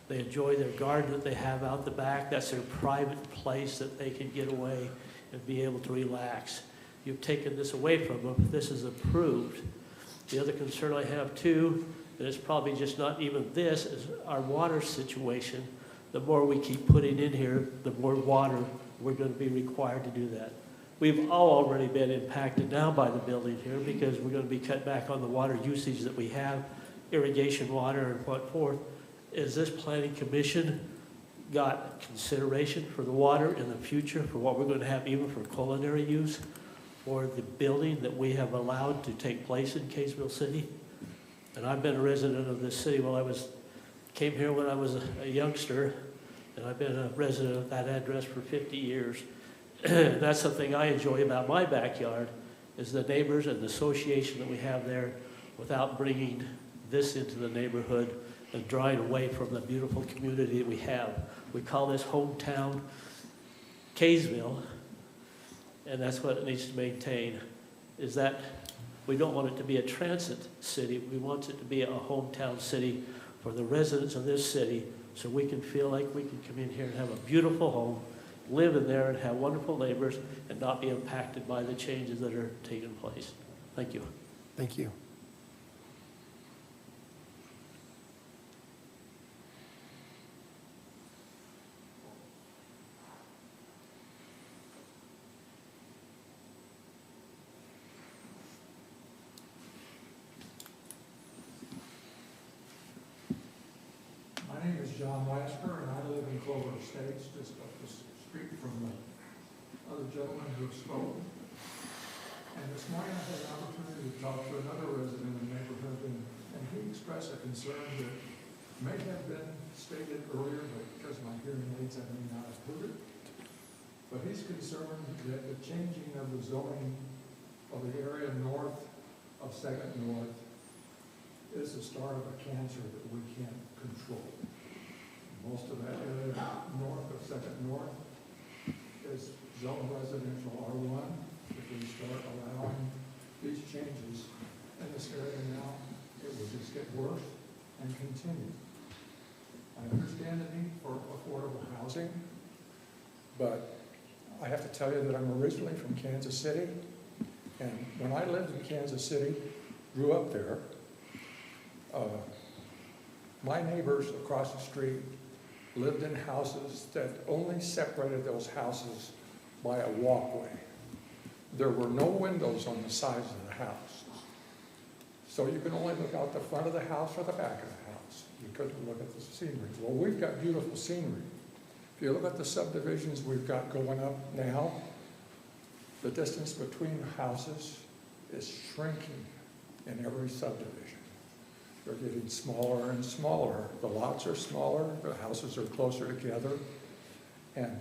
They enjoy their garden that they have out the back. That's their private place that they can get away and be able to relax. You've taken this away from them. This is approved. The other concern I have too, and it's probably just not even this, is our water situation. The more we keep putting in here, the more water we're going to be required to do that. We've all already been impacted now by the building here because we're going to be cut back on the water usage that we have, irrigation water and what forth. Is this planning commission got consideration for the water in the future for what we're going to have even for culinary use? for the building that we have allowed to take place in Kaysville City. And I've been a resident of this city came here when I was a youngster, and I've been a resident of that address for 50 years. And that's something I enjoy about my backyard, is the neighbors and the association that we have there without bringing this into the neighborhood and drawing away from the beautiful community that we have. We call this hometown Kaysville, and that's what it needs to maintain, is that we don't want it to be a transit city. We want it to be a hometown city for the residents of this city, so we can feel like we can come in here and have a beautiful home, live in there and have wonderful neighbors, and not be impacted by the changes that are taking place. Thank you. Thank you. My name is John Lasker, and I live in Clover Estates, just up the street from the other gentleman who spoke. And this morning I had an opportunity to talk to another resident in the neighborhood, and he expressed a concern that may have been stated earlier, but because of my hearing aids, I may not have heard it. But he's concerned that the changing of the zoning of the area north of 2nd North is the start of a cancer that we can't control. Most of that area north of 2nd North is zone residential R1. If we start allowing these changes in this area now, it will just get worse and continue. I understand the need for affordable housing, but I have to tell you that I'm originally from Kansas City, and when I lived in Kansas City, grew up there, my neighbors across the street lived in houses that only separated those houses by a walkway. There were no windows on the sides of the house. So you could only look out the front of the house or the back of the house. You couldn't look at the scenery. Well, we've got beautiful scenery. If you look at the subdivisions we've got going up now, the distance between houses is shrinking in every subdivision. They're getting smaller and smaller. The lots are smaller, the houses are closer together, and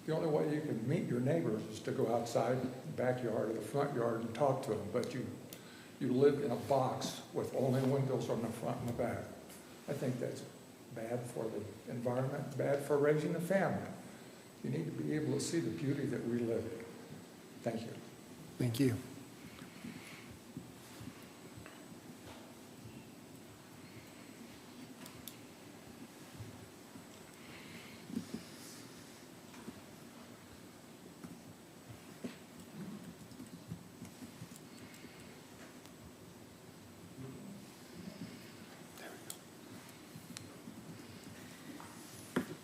the only way you can meet your neighbors is to go outside the backyard or the front yard and talk to them, but you live in a box with only windows on the front and the back. I think that's bad for the environment, bad for raising a family. You need to be able to see the beauty that we live in. Thank you. Thank you.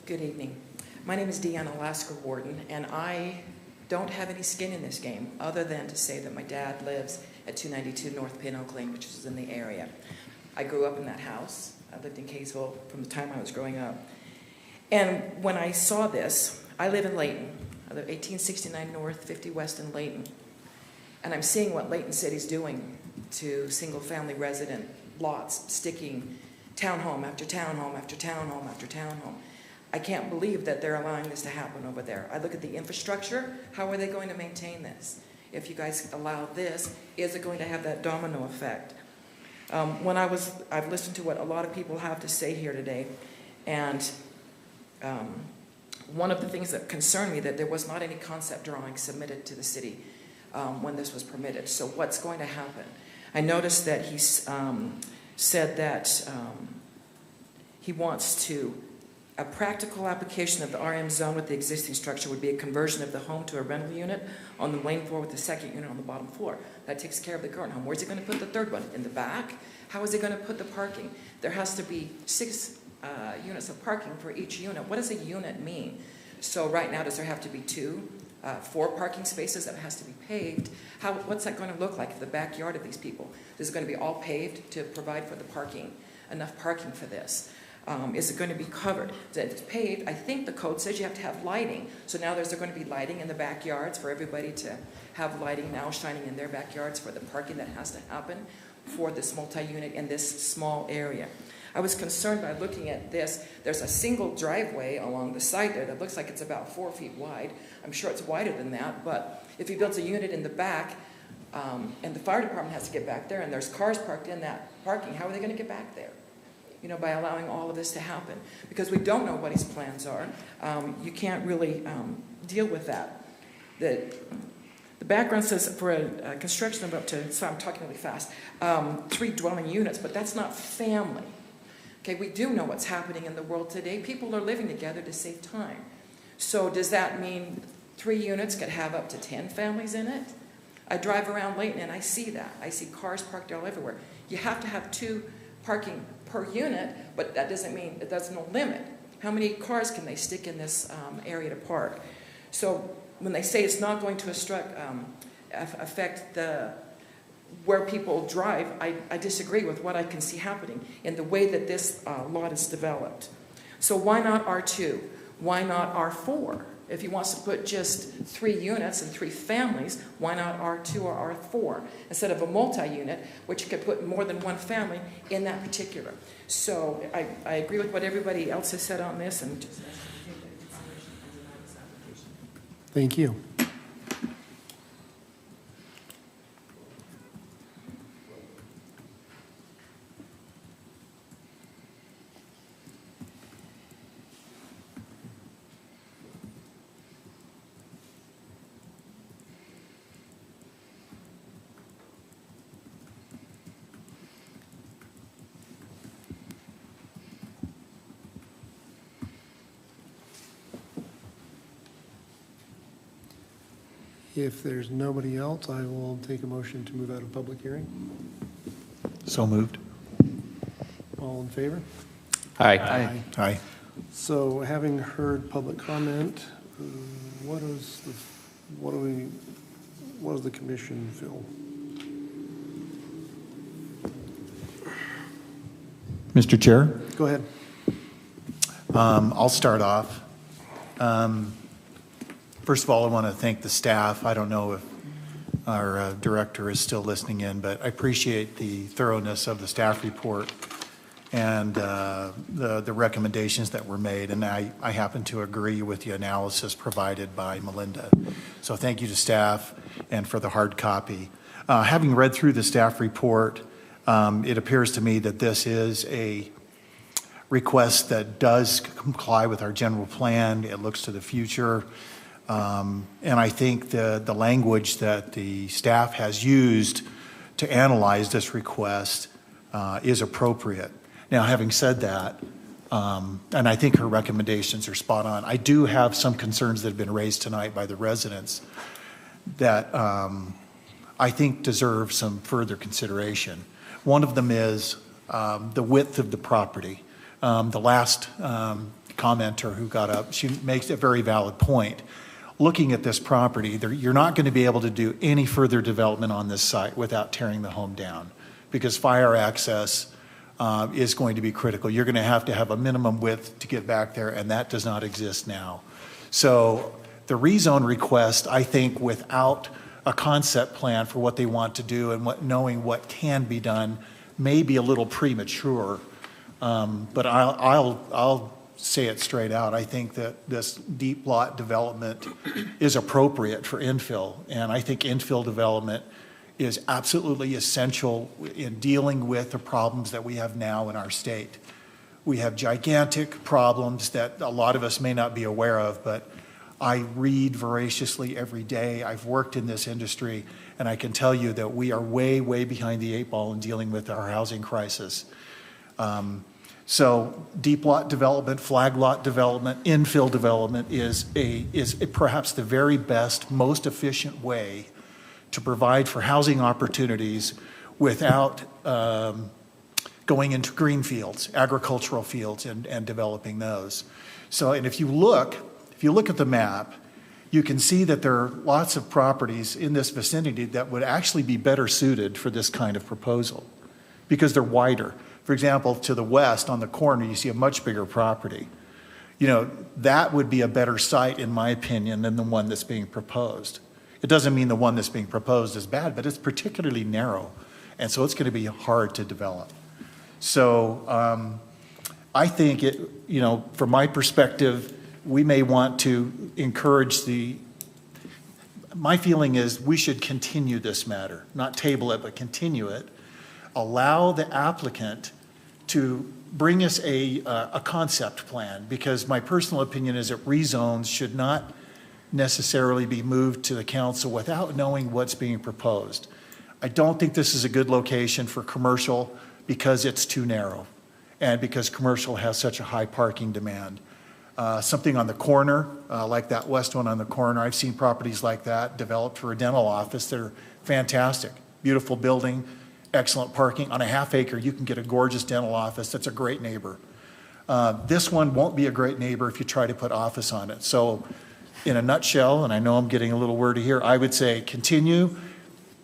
Good evening. My name is Diane Wharton, and I don't have any skin in this game other than to say that my dad lives at 292 North Pin Oak Lane, which is in the area. I grew up in that house. I lived in Kaysville from the time I was growing up. And when I saw this, I live in Layton. I live 1869 North, 50 West in Layton. And I'm seeing what Layton City's doing to single-family resident lots, sticking townhome after townhome after townhome after townhome. I can't believe that they're allowing this to happen over there. I look at the infrastructure. How are they going to maintain this? If you guys allow this, is it going to have that domino effect? I've listened to what a lot of people have to say here today, and one of the things that concerned me that there was not any concept drawing submitted to the city when this was permitted. So what's going to happen? I noticed that he said that he wants to a practical application of the RM zone with the existing structure would be a conversion of the home to a rental unit on the main floor with the second unit on the bottom floor. That takes care of the current home. Where's he going to put the third one? In the back? How is he going to put the parking? There has to be 6 units of parking for each unit. What does a unit mean? So right now, does there have to be 4 parking spaces that has to be paved? What's that going to look like for the backyard of these people? Is it going to be all paved to provide for the parking, enough parking for this? Is it going to be covered? If it's paved, I think the code says you have to have lighting. So now there's going to be lighting in the backyards for everybody to have lighting now shining in their backyards for the parking that has to happen for this multi-unit in this small area. I was concerned by looking at this. There's a single driveway along the side there that looks like it's about 4 feet wide. I'm sure it's wider than that, but if he builds a unit in the back, and the fire department has to get back there, and there's cars parked in that parking, how are they going to get back there? You know, by allowing all of this to happen. Because we don't know what his plans are. You can't really deal with that. The background says for a construction of up to, so I'm talking really fast, 3 dwelling units, but that's not family. Okay, we do know what's happening in the world today. People are living together to save time. So does that mean 3 units could have up to 10 families in it? I drive around Layton and I see that. I see cars parked all everywhere. You have to have 2 parking per unit, but that doesn't mean, there's no limit. How many cars can they stick in this area to park? So when they say it's not going to affect where people drive, I disagree with what I can see happening in the way that this lot is developed. So why not R2? Why not R4? If he wants to put just 3 units and 3 families, why not R2 or R4? Instead of a multi-unit, which could put more than 1 family in that particular. So I agree with what everybody else has said on this, and just Thank you. If there's nobody else, I will take a motion to move out of public hearing. So moved. All in favor? Aye. Aye. So having heard public comment, what does the commission feel? Mr. Chair? Go ahead. I'll start off. First of all, I want to thank the staff. I don't know if our director is still listening in, but I appreciate the thoroughness of the staff report and the recommendations that were made, and I happen to agree with the analysis provided by Melinda. So thank you to staff and for the hard copy. Having read through the staff report, it appears to me that this is a request that does comply with our general plan. It looks to the future. And I think the language that the staff has used to analyze this request is appropriate. Now, having said that, and I think her recommendations are spot on, I do have some concerns that have been raised tonight by the residents that I think deserve some further consideration. One of them is the width of the property. The last commenter who got up, she makes a very valid point. Looking at this property, you're not going to be able to do any further development on this site without tearing the home down, because fire access is going to be critical. You're going to have a minimum width to get back there, and that does not exist now. So the rezone request, I think, without a concept plan for what they want to do and knowing what can be done, may be a little premature. But I'll say it straight out. I think that this deep lot development is appropriate for infill, and I think infill development is absolutely essential in dealing with the problems that we have now in our state. We have gigantic problems that a lot of us may not be aware of, but I read voraciously every day. I've worked in this industry, and I can tell you that we are way, way behind the 8 ball in dealing with our housing crisis. So deep lot development, flag lot development, infill development is perhaps the very best, most efficient way to provide for housing opportunities without going into green fields, agricultural fields, and developing those. So, and if you look at the map, you can see that there are lots of properties in this vicinity that would actually be better suited for this kind of proposal because they're wider. For example, to the west on the corner, you see a much bigger property. You know, that would be a better site, in my opinion, than the one that's being proposed. It doesn't mean the one that's being proposed is bad, but it's particularly narrow, and so it's going to be hard to develop. So I think it, you know, from my perspective, we may want to encourage my feeling is we should continue this matter, not table it, but continue it. Allow the applicant to bring us a concept plan, because my personal opinion is that rezones should not necessarily be moved to the council without knowing what's being proposed. I don't think this is a good location for commercial because it's too narrow and because commercial has such a high parking demand. Something on the corner, like that west one on the corner, I've seen properties like that developed for a dental office. They're fantastic, beautiful building, excellent parking. On a half acre, you can get a gorgeous dental office. That's a great neighbor. This one won't be a great neighbor if you try to put office on it. So in a nutshell, and I know I'm getting a little wordy here, I would say continue,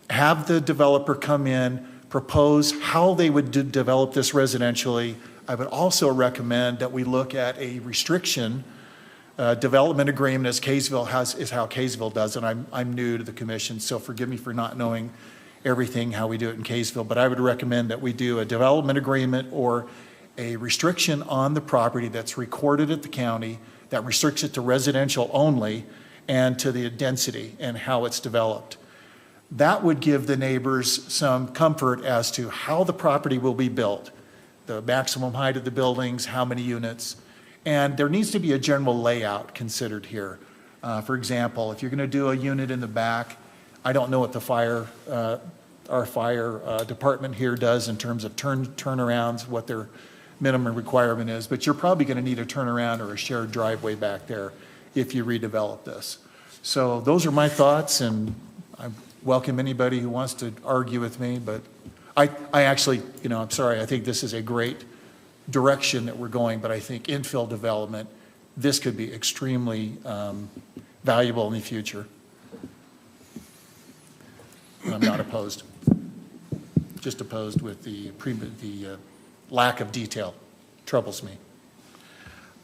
have the developer come in, propose how they would develop this residentially. I would also recommend that we look at a restriction development agreement, as Kaysville has, is how Kaysville does it. I'm new to the commission, so forgive me for not knowing everything how we do it in Kaysville, but I would recommend that we do a development agreement or a restriction on the property that's recorded at the county that restricts it to residential only and to the density and how it's developed. That would give the neighbors some comfort as to how the property will be built, the maximum height of the buildings, how many units, and there needs to be a general layout considered here. For example, if you're going to do a unit in the back, I don't know what the our fire department here does in terms of turnarounds, what their minimum requirement is, but you're probably going to need a turnaround or a shared driveway back there if you redevelop this. So those are my thoughts, and I welcome anybody who wants to argue with me, but I actually, you know, I'm sorry, I think this is a great direction that we're going, but I think infill development, this could be extremely valuable in the future. And I'm not opposed. Just opposed with the lack of detail. Troubles me.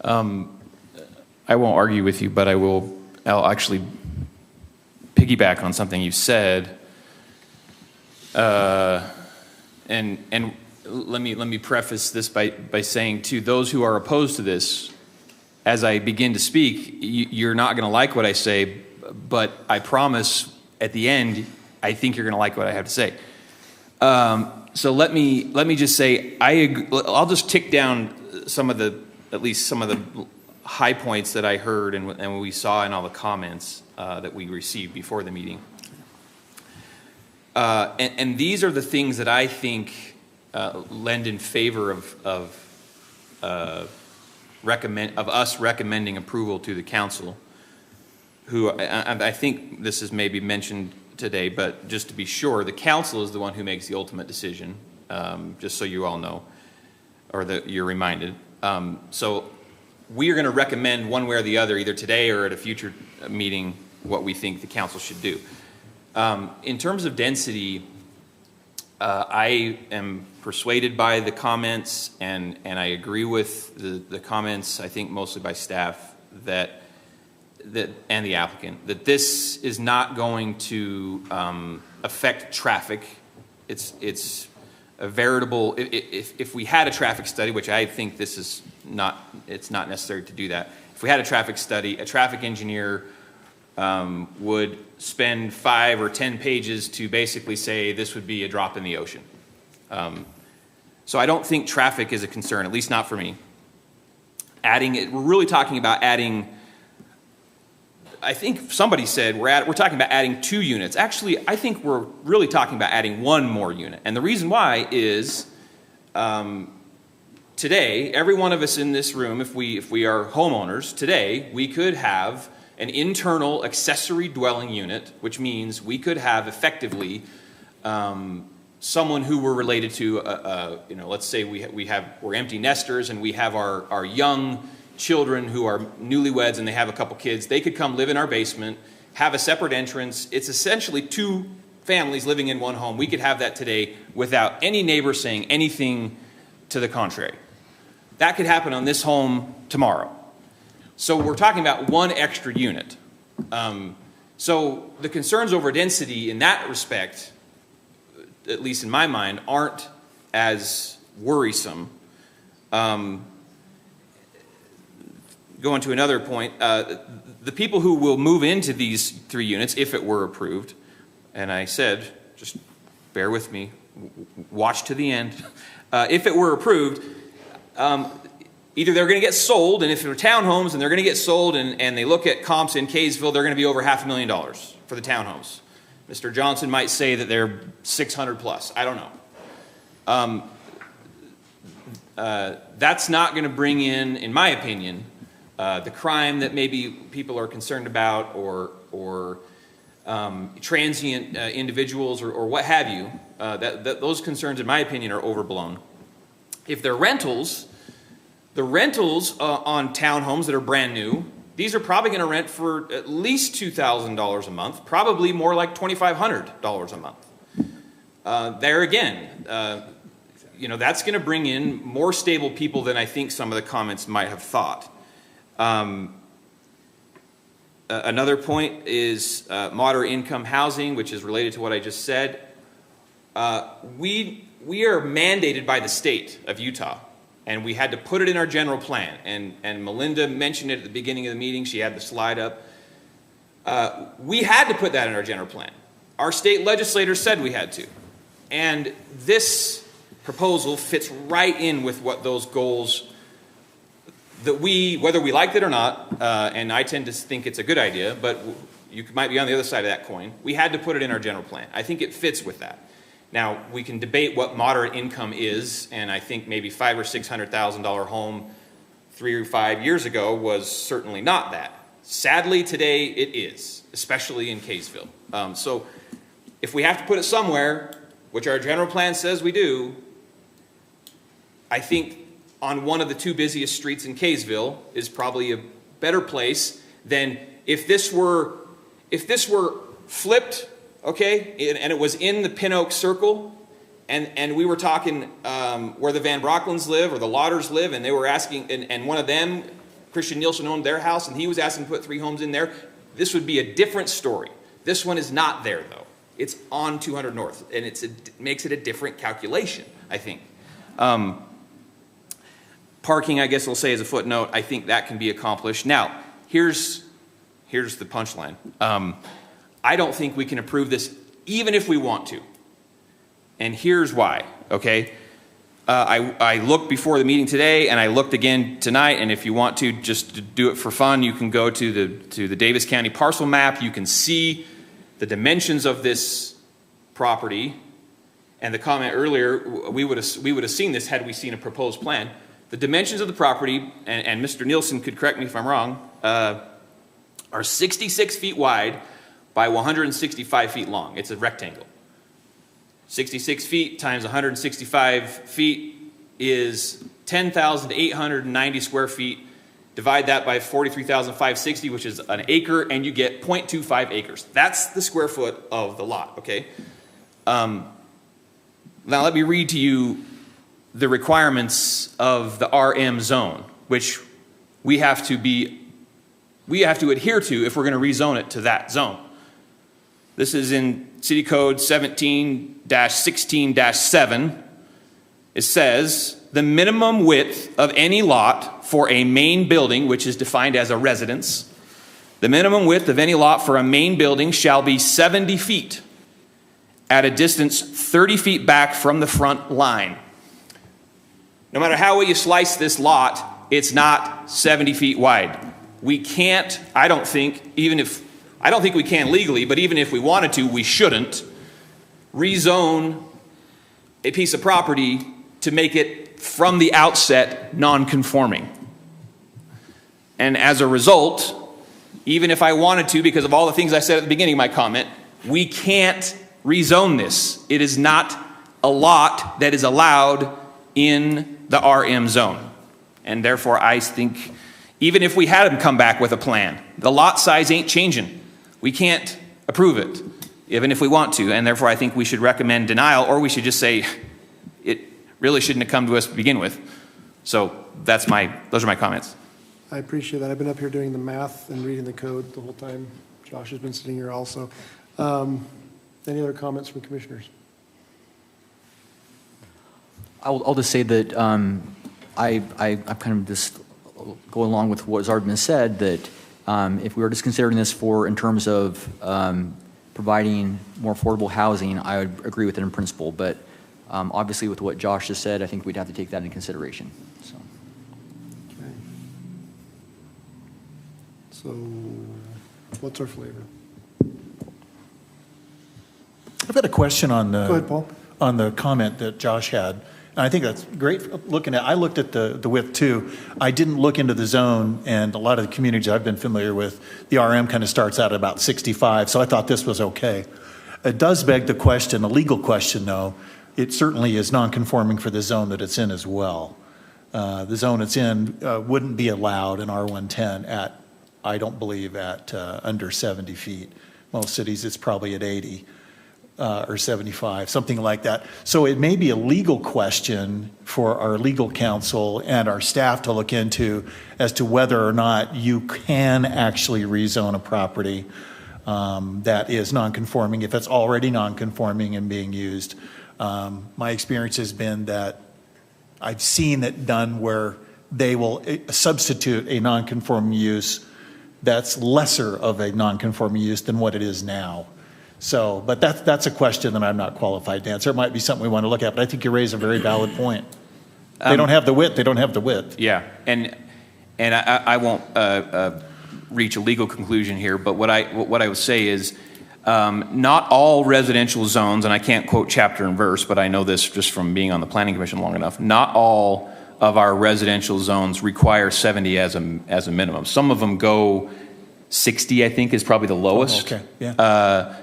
I won't argue with you, but I'll actually piggyback on something you said. And let me preface this by saying to those who are opposed to this, as I begin to speak, you're not going to like what I say, but I promise at the end, I think you're going to like what I have to say. So let me just say, I'll just tick down at least some of the high points that I heard and we saw in all the comments that we received before the meeting. And these are the things that I think lend in favor of us recommending approval to the council, who I think this is maybe mentioned today, but just to be sure, the council is the one who makes the ultimate decision, just so you all know, or that you're reminded. So we are going to recommend one way or the other, either today or at a future meeting, what we think the council should do. In terms of density, I am persuaded by the comments, and I agree with the comments, I think mostly by staff, that and the applicant, that this is not going to affect traffic. It's a veritable, if we had a traffic study, which I think this is not, it's not necessary to do that. If we had a traffic study, a traffic engineer would spend 5 or 10 pages to basically say this would be a drop in the ocean. So I don't think traffic is a concern, at least not for me. Adding it, we're really talking about adding, I think somebody said we're talking about adding 2 units. Actually, I think we're really talking about adding 1 more unit. And the reason why is today, every one of us in this room, if we are homeowners, today we could have an internal accessory dwelling unit, which means we could have effectively someone who we're related to, let's say we're empty nesters and we have our young children who are newlyweds and they have a couple kids. They could come live in our basement, have a separate entrance. It's essentially 2 families living in one home. We could have that today without any neighbor saying anything to the contrary. That could happen on this home tomorrow. So we're talking about one extra unit. So the concerns over density in that respect, at least in my mind, aren't as worrisome. Going to another point, the people who will move into these 3 units, if it were approved, and I said, just bear with me, watch to the end. If it were approved, either they're going to get sold, and if they're townhomes and they're going to get sold, and they look at comps in Kaysville, they're going to be over $500,000 for the townhomes. Mr. Johnson might say that they're 600 plus. I don't know. That's not going to bring in my opinion, the crime that maybe people are concerned about, or transient individuals, or what have you. Those concerns, in my opinion, are overblown. If they're rentals, the rentals on townhomes that are brand new, these are probably going to rent for at least $2,000 a month, probably more like $2,500 a month. There again, that's going to bring in more stable people than I think some of the comments might have thought. Another point is moderate income housing, which is related to what I just said. We are mandated by the state of Utah, and we had to put it in our general plan. And Melinda mentioned it at the beginning of the meeting. She had the slide up. We had to put that in our general plan. Our state legislators said we had to. And this proposal fits right in with what those goals that whether we liked it or not, and I tend to think it's a good idea, but you might be on the other side of that coin. We had to put it in our general plan. I think it fits with that. Now, we can debate what moderate income is, and I think maybe $500,000 or $600,000 home 3 or 5 years ago was certainly not that. Sadly, today it is, especially in Kaysville. So if we have to put it somewhere, which our general plan says we do, I think on one of the 2 busiest streets in Kaysville is probably a better place than if this were flipped, okay, and it was in the Pin Oak Circle, and we were talking where the Van Brocklins live or the Lauders live, and they were asking, and one of them, Christian Nielsen, owned their house, and he was asking to put 3 homes in there. This would be a different story. This one is not there, though. It's on 200 North, and it makes it a different calculation, I think. Parking, I guess I'll say as a footnote, I think that can be accomplished. Now, here's the punchline. I don't think we can approve this even if we want to. And here's why, okay? I looked before the meeting today, and I looked again tonight, and if you want to just do it for fun, you can go to the Davis County parcel map. You can see the dimensions of this property. And the comment earlier, we would have seen this had we seen a proposed plan. The dimensions of the property, and Mr. Nielsen could correct me if I'm wrong, are 66 feet wide by 165 feet long. It's a rectangle. 66 feet times 165 feet is 10,890 square feet. Divide that by 43,560, which is an acre, and you get 0.25 acres. That's the square foot of the lot, okay? Now let me read to you the requirements of the RM zone, which we have to adhere to if we're going to rezone it to that zone. This is in City Code 17-16-7. It says, the minimum width of any lot for a main building, which is defined as a residence, the minimum width of any lot for a main building shall be 70 feet at a distance 30 feet back from the front line. No matter how you slice this lot, it's not 70 feet wide. We can't, I don't think we can legally, but even if we wanted to, we shouldn't rezone a piece of property to make it from the outset non-conforming. And as a result, even if I wanted to, because of all the things I said at the beginning of my comment, we can't rezone this. It is not a lot that is allowed in the RM zone. And therefore, I think even if we had them come back with a plan, the lot size ain't changing. We can't approve it, even if we want to. And therefore, I think we should recommend denial, or we should just say, really shouldn't have come to us to begin with. So those are my comments. I appreciate that. I've been up here doing the math and reading the code the whole time. Josh has been sitting here also. Any other comments from commissioners? I'll just say that I kind of just go along with what has already been said, that if we were just considering this in terms of providing more affordable housing, I would agree with it in principle. But obviously with what Josh just said, I think we'd have to take that into consideration. So. Okay. So what's our flavor? I've got a question on Go ahead, Paul. on the comment that Josh had. And I think that's great I looked at the width too. I didn't look into the zone, and a lot of the communities I've been familiar with, the RM kind of starts out at about 65, so I thought this was okay. It does beg the question, a legal question though. It certainly is non-conforming for the zone that it's in as well. The zone it's in wouldn't be allowed in R110 at, I don't believe, at under 70 feet. Most cities it's probably at 80. Or 75, something like that. So it may be a legal question for our legal counsel and our staff to look into as to whether or not you can actually rezone a property that is non-conforming if it's already non-conforming and being used. My experience has been that I've seen it done where they will substitute a non-conforming use that's lesser of a non-conforming use than what it is now. So, but that's a question that I'm not qualified to answer. It might be something we want to look at, but I think you raise a very valid point. They don't have the width. They don't have the width. Yeah, and I won't reach a legal conclusion here, but what I would say is not all residential zones, and I can't quote chapter and verse, but I know this just from being on the Planning Commission long enough. Not all of our residential zones require 70 as a minimum. Some of them go 60, I think, is probably the lowest. Oh, okay, yeah.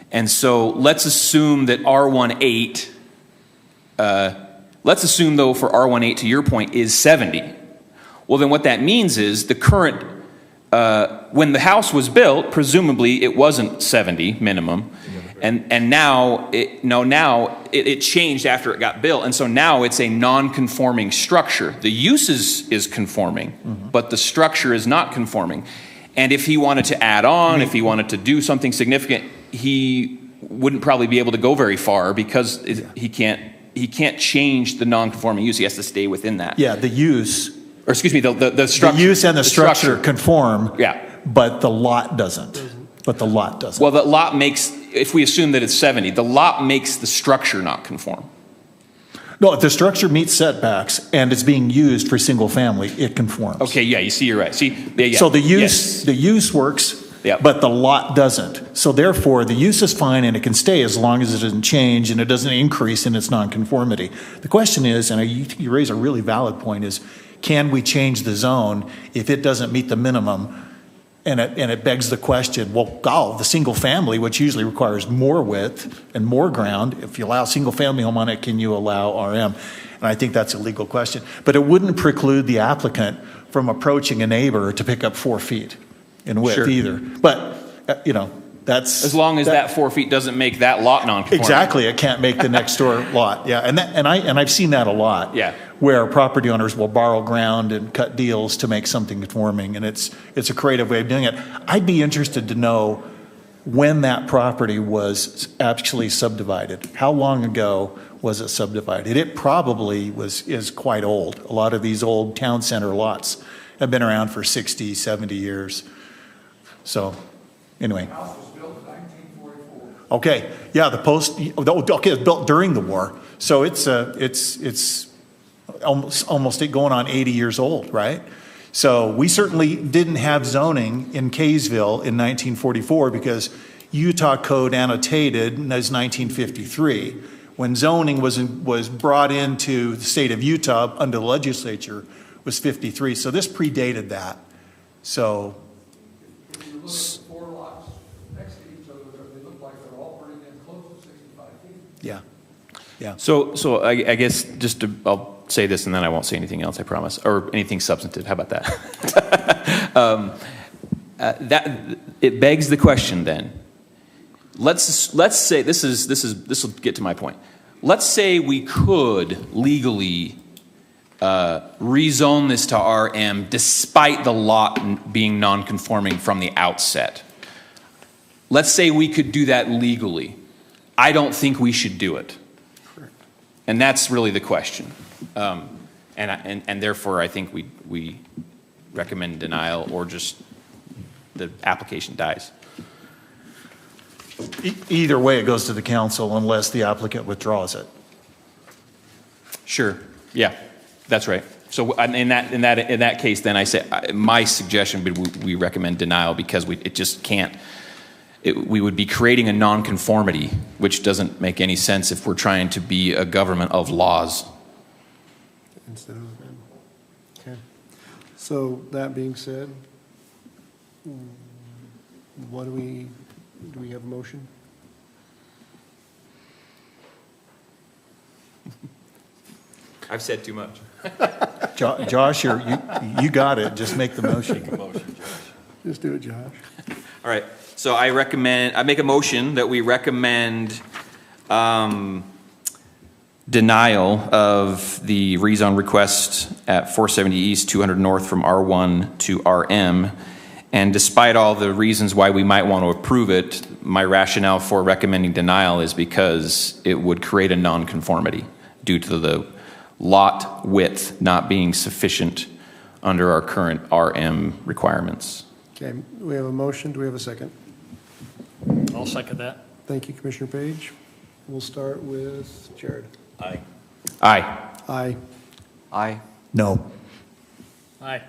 And so let's assume that R18, let's assume though for R18 to your point is 70. Well then what that means is the current, when the house was built, presumably it wasn't 70 minimum. And now it changed after it got built. And so now it's a non-conforming structure. The use is conforming, but the structure is not conforming. And if he wanted to add on, if he wanted to do something significant, he wouldn't probably be able to go very far because he can't change the non-conforming use. He has to stay within that. Yeah, the use. Or excuse me, the structure. The use and the structure conform. Yeah. But the lot doesn't. Well, the lot makes, if we assume that it's 70, the lot makes the structure not conform. No, if the structure meets setbacks and it's being used for single family, it conforms. Okay, yeah, you see, you're right. See, yeah, so the use works, but the lot doesn't. So therefore, the use is fine and it can stay as long as it doesn't change and it doesn't increase in its nonconformity. The question is, and you raise a really valid point, is can we change the zone if it doesn't meet the minimum? And it begs the question, well, the single family, which usually requires more width and more ground, if you allow single family home on it, can you allow RM? And I think that's a legal question. But it wouldn't preclude the applicant from approaching a neighbor to pick up 4 feet in width either. But, that's... As long as that 4 feet doesn't make that lot non-conforming. Exactly, it can't make the next door lot. Yeah, and I've seen that a lot. Yeah. Where property owners will borrow ground and cut deals to make something conforming, and it's a creative way of doing it. I'd be interested to know when that property was actually subdivided. How long ago was it subdivided? It probably is quite old. A lot of these old town center lots have been around for 60, 70 years. So, anyway. The house was built in 1944. Okay, yeah, it was built during the war, so it's almost going on 80 years old, right? So we certainly didn't have zoning in Kaysville in 1944 because Utah code annotated as 1953. When zoning was brought into the state of Utah under the legislature was 53. So this predated that. So. If you look at the 4 lots next to each other, they look like they're all pretty damn close to 65 feet. Yeah. Yeah. So I guess I'll say this and then I won't say anything else, I promise, or anything substantive. How about that? It begs the question then. Let's say this will get to my point. let's say we could legally rezone this to RM despite the lot being non-conforming from the outset. Let's say we could do that legally. I don't think we should do it. Correct. And that's really the question. And therefore, I think we recommend denial or just the application dies. Either way, it goes to the council unless the applicant withdraws it. Sure. Yeah, that's right. So in that case, then I say my suggestion would we recommend denial because it just can't. We would be creating a nonconformity, which doesn't make any sense if we're trying to be a government of laws. Instead of, okay. So that being said, what do we have a motion? I've said too much. Josh, you got it. Just make the motion. Make a motion, Josh. Just do it, Josh. All right. So I make a motion that we recommend denial of the rezone request at 470 East, 200 North from R1 to RM. And despite all the reasons why we might want to approve it, my rationale for recommending denial is because it would create a nonconformity due to the lot width not being sufficient under our current RM requirements. Okay, we have a motion. Do we have a second? I'll second that. Thank you, Commissioner Page. We'll start with Jared. Aye. Aye. Aye. Aye. No. Aye.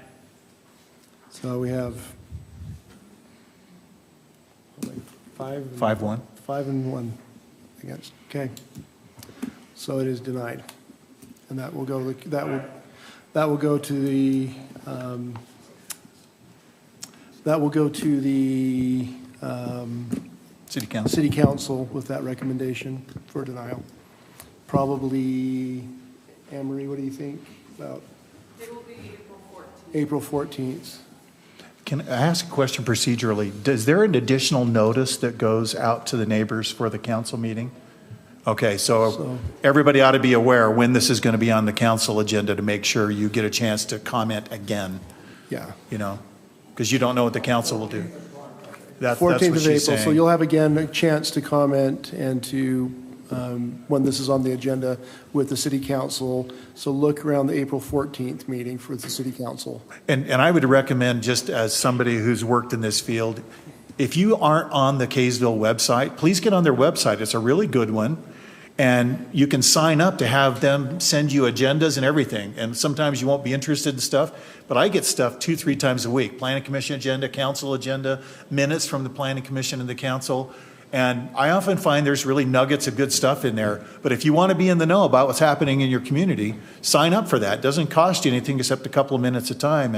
So we have 5-1. 5-1 against. Okay. So it is denied, and that will go. That will go to the. That will go to the City Council. City Council with that recommendation for denial. Probably, Anne-Marie, what do you think about? It will be April 14th. April 14th. Can I ask a question procedurally? Is there an additional notice that goes out to the neighbors for the council meeting? Okay, so everybody ought to be aware when this is going to be on the council agenda to make sure you get a chance to comment again. Yeah. You know, because you don't know what the council will do. That's 14th what of she's April, saying. so you'll have again a chance to comment and to, when this is on the agenda with the City Council. So look around the April 14th meeting for the City Council. And I would recommend, just as somebody who's worked in this field, if you aren't on the Kaysville website, please get on their website. It's a really good one. And you can sign up to have them send you agendas and everything. And sometimes you won't be interested in stuff, but I get stuff 2-3 times a week. Planning Commission agenda, council agenda, minutes from the Planning Commission and the council. And I often find there's really nuggets of good stuff in there. But if you want to be in the know about what's happening in your community, sign up for that. It doesn't cost you anything except a couple of minutes of time.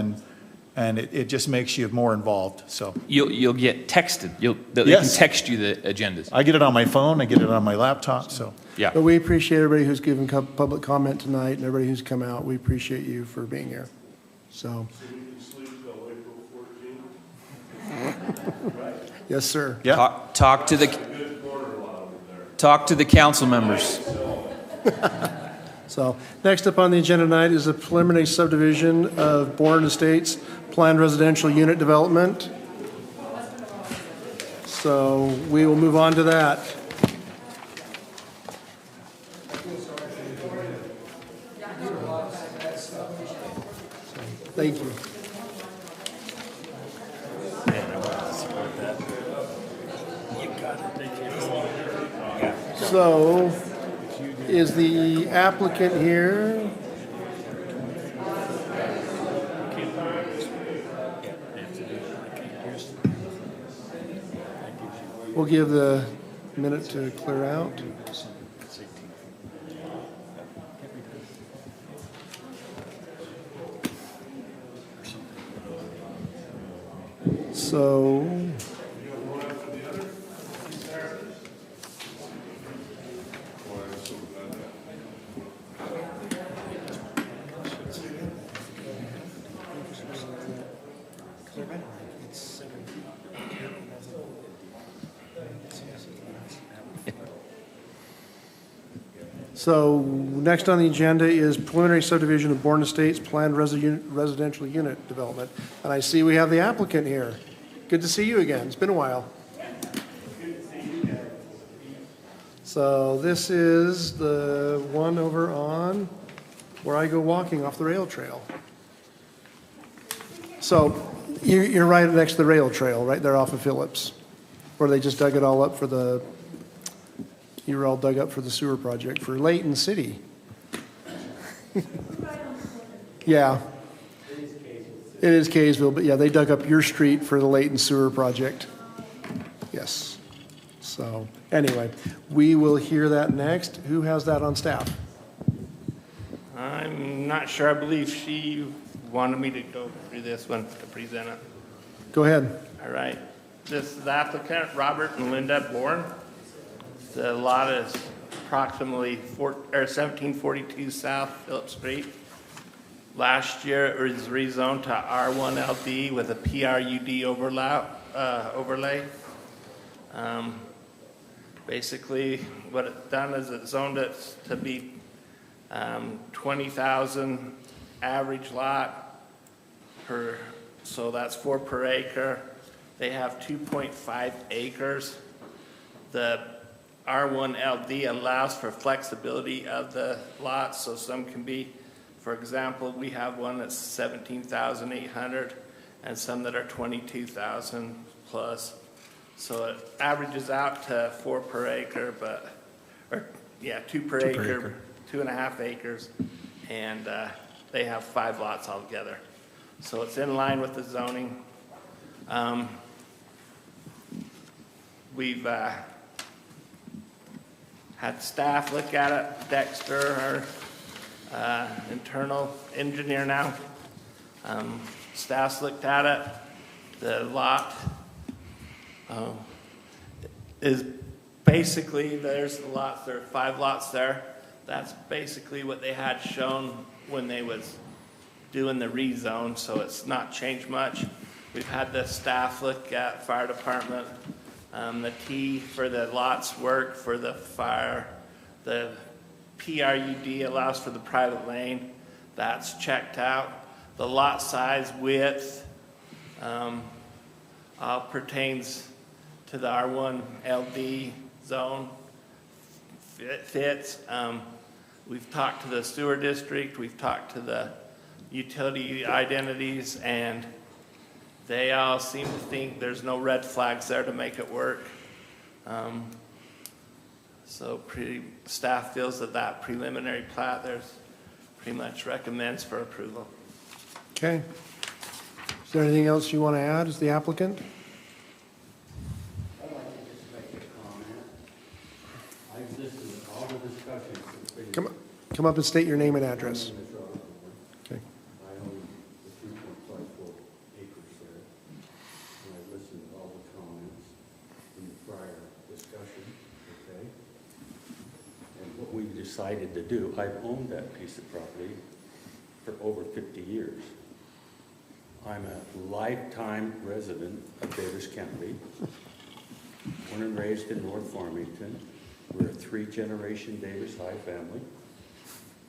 And it just makes you more involved. So You'll get texted. They Yes. can text you the agendas. I get it on my phone. I get it on my laptop. So Yeah. But we appreciate everybody who's given public comment tonight and everybody who's come out. We appreciate you for being here. So. Yes, sir. Yeah. Talk to the council members. So next up on the agenda tonight is a preliminary subdivision of Bourne Estates planned residential unit development. So we will move on to that. Thank you. So, is the applicant here? We'll give the minute to clear out. So, So next on the agenda is preliminary subdivision of Bourne Estates planned residential unit development. And I see we have the applicant here. Good to see you again. It's been a while. So this is the one over on where I go walking off the rail trail. So you're right next to the rail trail, right there off of Phillips, where they just dug it all up for the, you were all dug up for the sewer project for Layton City. Yeah. It is Kaysville, but yeah, they dug up your street for the Layton sewer project. Yes. So anyway, we will hear that next. Who has that on staff? I'm not sure. I believe she wanted me to go through this one to present it. Go ahead. All right. This is the applicant, Robert and Linda Bourne. The lot is approximately 1742 South Phillips Street. Last year it was rezoned to R1LD with a PRUD overlay. Basically, what it's done is it zoned it to be 20,000 average lot per, so that's 4 per acre. They have 2.5 acres. The R1LD allows for flexibility of the lots, so some can be, for example, we have one that's 17,800 and some that are 22,000 plus. So it averages out to 4 per acre, but, or yeah, 2 per acre, 2.5 acres, and they have 5 lots altogether. So it's in line with the zoning. We've had staff look at it. Dexter, our internal engineer now, staff's looked at it. The lot is basically, there's the lots, there are 5 lots there. That's basically what they had shown when they was doing the rezone, so it's not changed much. We've had the staff look at fire department. The T for the lots work for the fire. The PRUD allows for the private lane. That's checked out. The lot size, width, all pertains to the R1LD zone. It fits. We've talked to the sewer district. We've talked to the utility identities, and they all seem to think there's no red flags there to make it work. So staff feels that that preliminary plat there's pretty much recommends for approval. Okay. Is there anything else you want to add as the applicant? I'd like to just make a comment. I've listened to all the discussions. Come up and state your name and address. Okay. I own the 3.54 acres there, and I've listened to all the comments in the prior discussion, okay? And what we've decided to do, I've owned that piece of property for over 50 years. I'm a lifetime resident of Davis County, born and raised in North Farmington. We're a 3-generation Davis High family.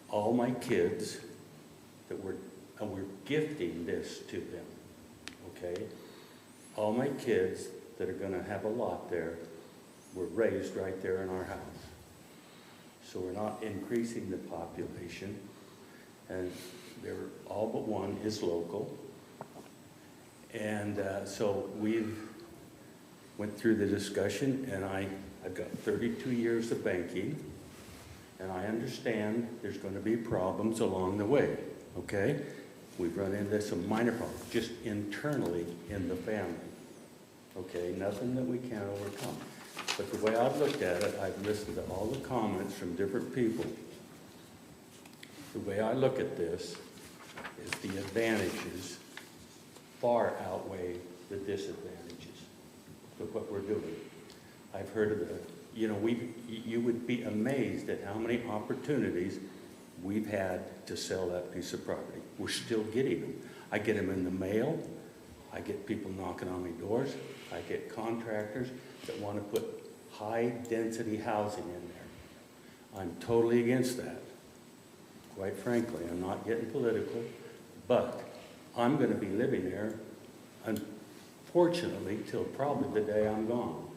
All my kids that we're gifting this to them, okay? All my kids that are gonna have a lot there were raised right there in our house. So we're not increasing the population, and all but one is local. And so we've went through the discussion, and I've got 32 years of banking, and I understand there's going to be problems along the way, okay? We've run into some minor problems, just internally in the family, okay? Nothing that we can't overcome. But the way I've looked at it, I've listened to all the comments from different people. The way I look at this is the advantages far outweigh the disadvantages of what we're doing. I've heard of the, you would be amazed at how many opportunities we've had to sell that piece of property. We're still getting them. I get them in the mail. I get people knocking on my doors. I get contractors that want to put high-density housing in there. I'm totally against that. Quite frankly, I'm not getting political, but I'm going to be living there, unfortunately, till probably the day I'm gone.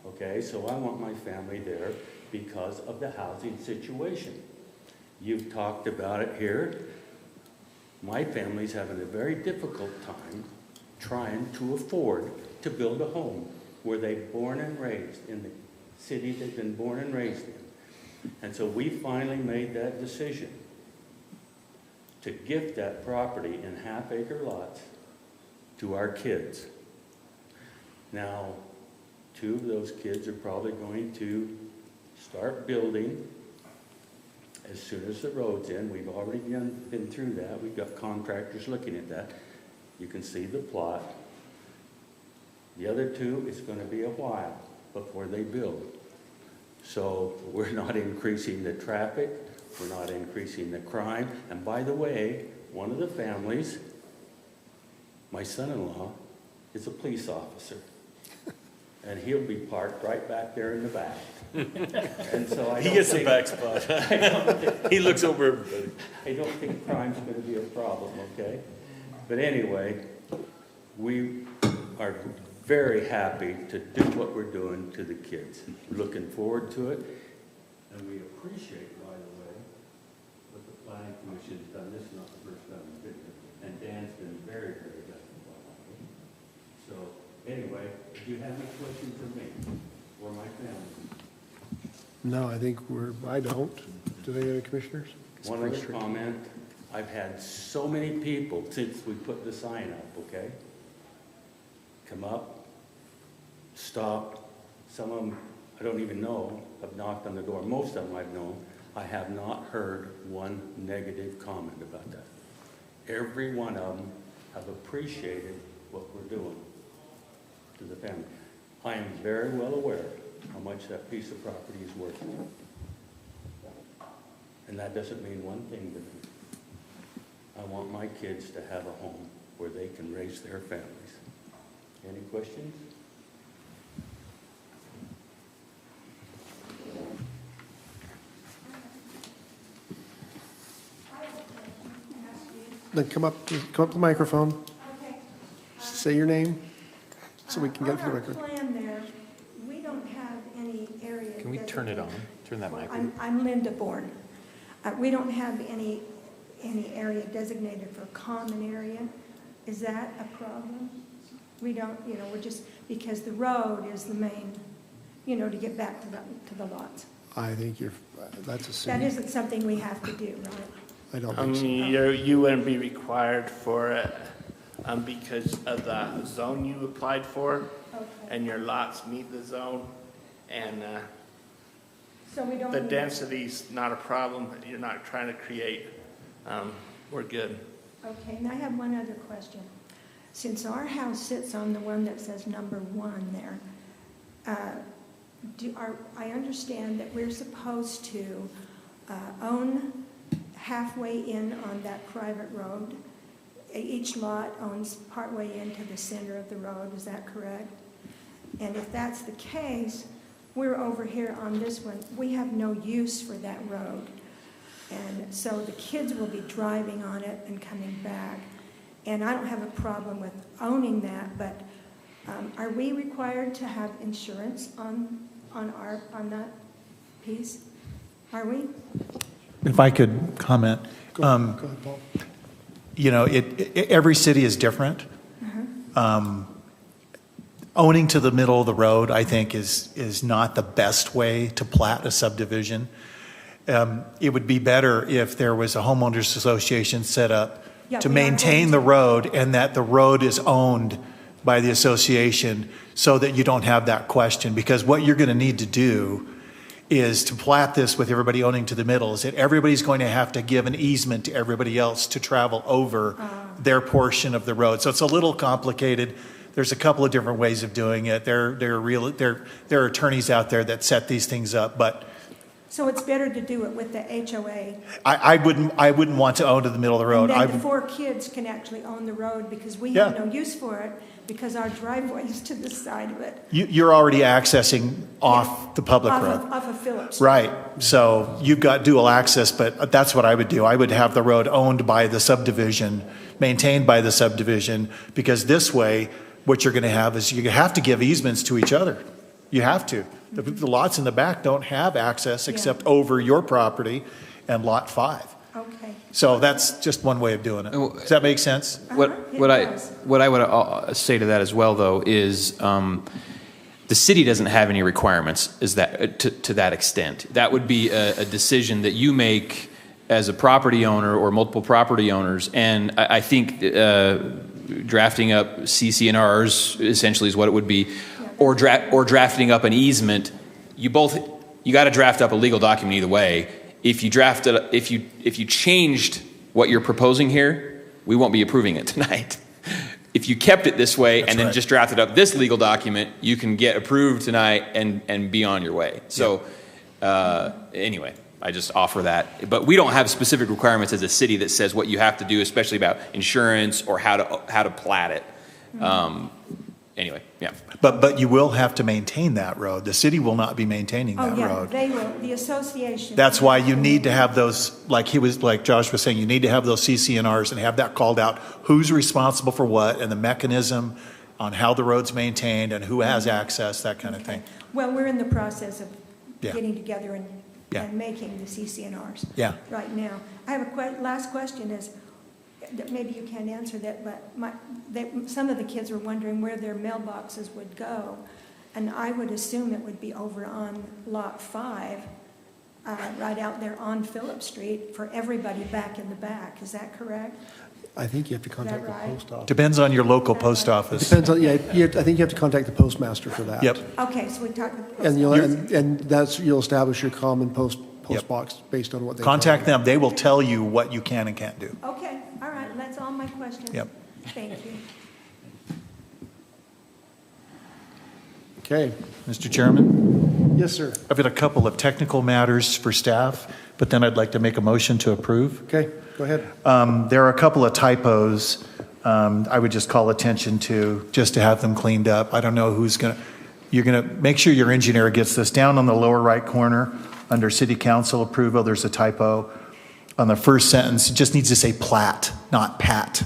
Okay, so I want my family there because of the housing situation. You've talked about it here. My family's having a very difficult time trying to afford to build a home where they're born and raised, in the city they've been born and raised in. And so we finally made that decision to gift that property in half-acre lots to our kids. Now, 2 of those kids are probably going to start building as soon as the road's in. We've already been through that. We've got contractors looking at that. You can see the plot. The other 2, it's going to be a while before they build. So we're not increasing the traffic. We're not increasing the crime. And by the way, one of the families, my son-in-law, is a police officer. And he'll be parked right back there in the back. And so He gets the back spot. He looks over everybody. I don't think crime's going to be a problem, okay? But anyway, we are very happy to do what we're doing to the kids. We're looking forward to it. And we appreciate, by the way, what the Planning Commission's done. This is not the first time we've been here. And Dan's been very, very good about it. So anyway, do you have any questions for me or my family? No, I think I don't. Do they, other commissioners? One other comment. I've had so many people since we put the sign up, okay? Come up, stop. Some of them I don't even know have knocked on the door. Most of them I've known. I have not heard one negative comment about that. Every one of them have appreciated what we're doing to the family. I am very well aware how much that piece of property is worth. And that doesn't mean one thing to me. I want my kids to have a home where they can raise their families. Any questions? Then come up to the microphone. Okay. Say your name so we can get it for the On record. our plan there, we don't have any area. Can we turn it on? Turn that mic on. I'm Linda Bourne. We don't have any area designated for common area. Is that a problem? We don't, we're just, because the road is the main, to get back to the lots. I think that's a city. That isn't something we have to do, right? I don't think so. You wouldn't be required for it because of the zone you applied for, Okay. and your lots meet the zone, and So we don't. the density's not a problem. You're not trying to create. We're good. Okay, and I have one other question. Since our house sits on the one that says number 1 there, I understand that we're supposed to own halfway in on that private road. Each lot owns partway into the center of the road, is that correct? And if that's the case, we're over here on this one. We have no use for that road. And so the kids will be driving on it and coming back. And I don't have a problem with owning that, but are we required to have insurance on that piece? Are we? If I could comment. Go ahead, Paul. Every city is different. Owning to the middle of the road, I think, is not the best way to plat a subdivision. It would be better if there was a homeowners association set up to maintain the road, and that the road is owned by the association so that you don't have that question. Because what you're going to need to do is to plat this with everybody owning to the middle, is that everybody's going to have to give an easement to everybody else to travel over their portion of the road. So it's a little complicated. There's a couple of different ways of doing it. There are attorneys out there that set these things up, but So it's better to do it with the HOA. I wouldn't want to own to the middle of the road. And I then the would- 4 kids can actually own the road because we Yeah. have no use for it because our driveway is to the side of it. You're already accessing off the public road. Off of Phillips. Right, so you've got dual access, but that's what I would do. I would have the road owned by the subdivision, maintained by the subdivision, because this way, what you're gonna have is you have to give easements to each other. You have to. The lots in the back don't have access except over your property and lot 5. Okay. So that's just one way of doing it. Does that make sense? What I would say to that as well, though, is the city doesn't have any requirements to that extent. That would be a decision that you make as a property owner or multiple property owners. And I think drafting up CC&Rs essentially is what it would be, or drafting up an easement. You got to draft up a legal document either way. If you changed what you're proposing here, we won't be approving it tonight. If you kept it this way and then just drafted up this legal document, you can get approved tonight and be on your way. So anyway, I just offer that. But we don't have specific requirements as a city that says what you have to do, especially about insurance or how to plat it. Anyway, yeah. But you will have to maintain that road. The city will not be maintaining that road. They will, the association. That's why you need to have those, like Josh was saying, you need to have those CC&Rs and have that called out. Who's responsible for what and the mechanism on how the road's maintained and who has access, that kind of thing. Well, we're in the process of Yeah. getting together and Yeah. making the CC&Rs right now. I have a last question is, maybe you can't answer that, but some of the kids were wondering where their mailboxes would go. And I would assume it would be over on Lot 5, right out there on Phillip Street for everybody back in the back. Is that correct? I think you have to contact the right? post office. Depends on your local post office. Depends on, I think you have to contact the postmaster for that. Yep. Okay, so we talked with the And post you'll establish your common post Yep. box based on what they Contact tell them. They will tell you what you can and can't do. Okay, all right, that's all my questions. Yep. Thank you. Okay. Mr. Chairman? Yes, sir. I've got a couple of technical matters for staff, but then I'd like to make a motion to approve. Okay, go ahead. There are a couple of typos I would just call attention to, just to have them cleaned up. I don't know you're going to make sure your engineer gets this. Down on the lower right corner, under City Council approval, there's a typo. On the first sentence, it just needs to say plat, not pat.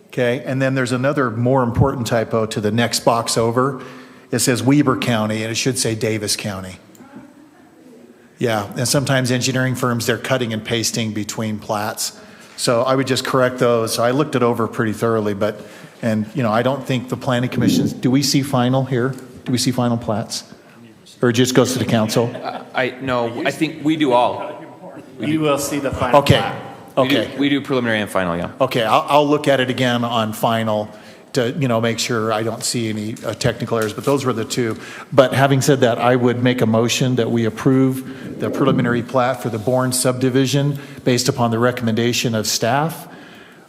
Okay, and then there's another more important typo to the next box over. It says Weber County, and it should say Davis County. Yeah, and sometimes engineering firms, they're cutting and pasting between plats. So I would just correct those. So I looked it over pretty thoroughly, I don't think the planning commissions, do we see final here? Do we see final plats? Or it just goes to the council? No, I think we do all. You will see the final plat. Okay. We do preliminary and final, yeah. Okay, I'll look at it again on final to, make sure I don't see any technical errors, but those were the two. But having said that, I would make a motion that we approve the preliminary plat for the Bourne subdivision based upon the recommendation of staff,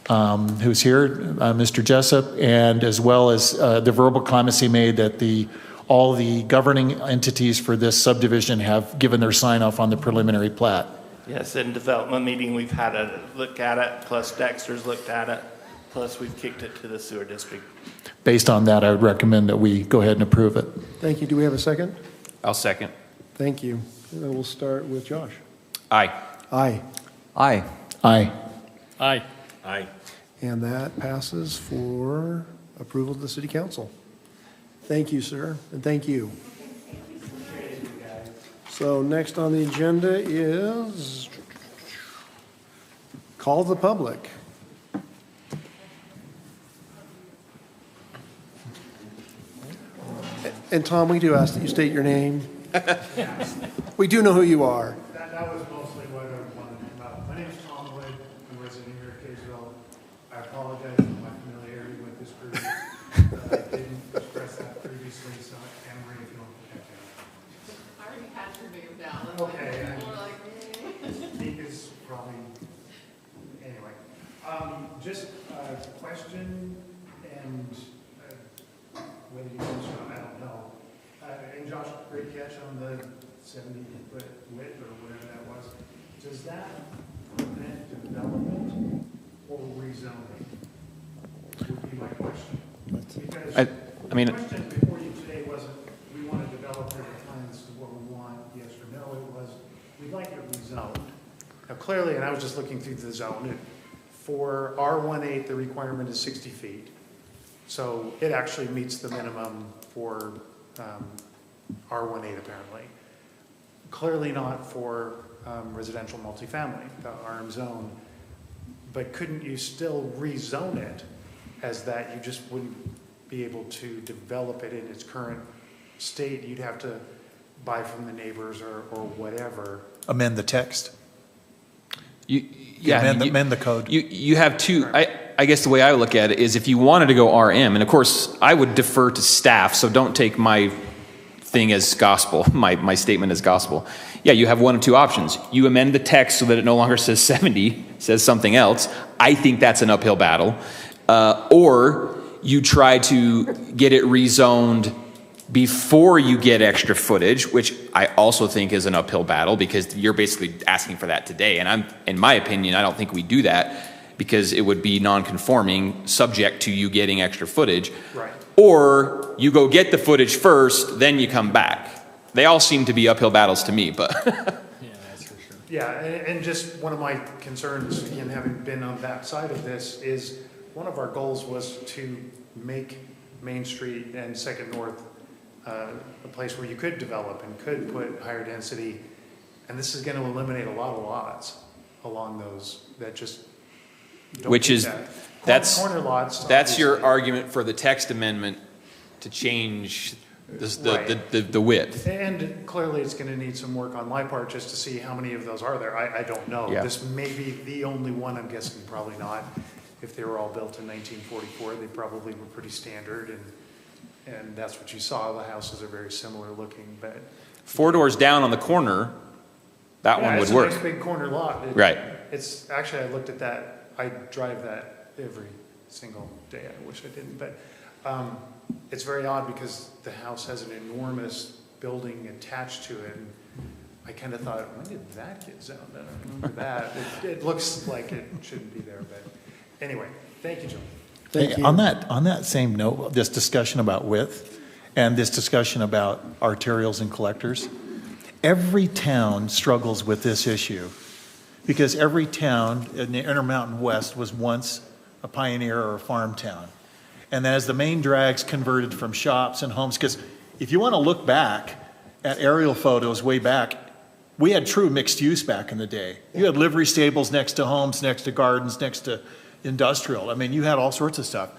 who's here, Mr. Jessup, and as well as the verbal clemency made that all the governing entities for this subdivision have given their sign off on the preliminary plat. Yes, in development meeting, we've had a look at it, plus Dexter's looked at it, plus we've kicked it to the sewer district. Based on that, I would recommend that we go ahead and approve it. Thank you. Do we have a second? I'll second. Thank you. We'll start with Josh. Aye. Aye. Aye. Aye. Aye. Aye. And that passes for approval of the city council. Thank you, sir, and thank you. So next on the agenda is call the public. And Tom, we do ask that you state your name. We do know who you are. That was mostly what I wanted to come out. My name is Tom Wood. I'm a resident here at Kaysville. I apologize for my familiarity with this group. I didn't express that previously, so Anne Marie, if you want to check that out. I already had your name down. Okay. Like, Nika's probably, anyway. Just a question and whether you can, I don't know. And Josh, great catch on the 70-foot width or whatever that was, does that prevent development or rezoning? Would be my question. Because I mean, the question before you today wasn't, we want to develop every time, this is what we want, yes or no. It was, we'd like it rezoned. Now clearly, and I was just looking through the zone, for R18, the requirement is 60 feet. So it actually meets the minimum for R18 apparently. Clearly not for residential multifamily, the RM zone. But couldn't you still rezone it as that? You just wouldn't be able to develop it in its current state. You'd have to buy from the neighbors or whatever. Amend the text. Amend the code. You have two. I guess the way I look at it is if you wanted to go RM, and of course I would defer to staff, so don't take my thing as gospel, my statement as gospel. Yeah, you have one of two options. You amend the text so that it no longer says 70, says something else. I think that's an uphill battle. Or you try to get it rezoned before you get extra footage, which I also think is an uphill battle because you're basically asking for that today. And in my opinion, I don't think we do that because it would be non-conforming subject to you getting extra footage. Right. Or you go get the footage first, then you come back. They all seem to be uphill battles to me, but. Yeah, that's for sure. Yeah, and just one of my concerns, again, having been on that side of this, is one of our goals was to make Main Street and Second North a place where you could develop and could put higher density. And this is going to eliminate a lot of lots along those that just don't Which do is, that. Corner lots. That's your argument for the text amendment to change the width. And clearly it's going to need some work on my part just to see how many of those are there. I don't know. Yeah. This may be the only one. I'm guessing probably not. If they were all built in 1944, they probably were pretty standard, and that's what you saw. The houses are very similar looking, but 4 doors down on the corner, that one would work. It's a nice big corner lot. Right. It's actually, I looked at that. I drive that every single day. I wish I didn't, but it's very odd because the house has an enormous building attached to it. And I kind of thought, when did that get zoned? I don't remember that. It looks like it shouldn't be there, but anyway, thank you, John. Hey, on that same note, this discussion about width and this discussion about arterials and collectors, every town struggles with this issue because every town in the Intermountain West was once a pioneer or a farm town. And then as the main drags converted from shops and homes, because if you want to look back at aerial photos way back, we had true mixed use back in the day. You had livery stables next to homes, next to gardens, next to industrial. I mean, you had all sorts of stuff.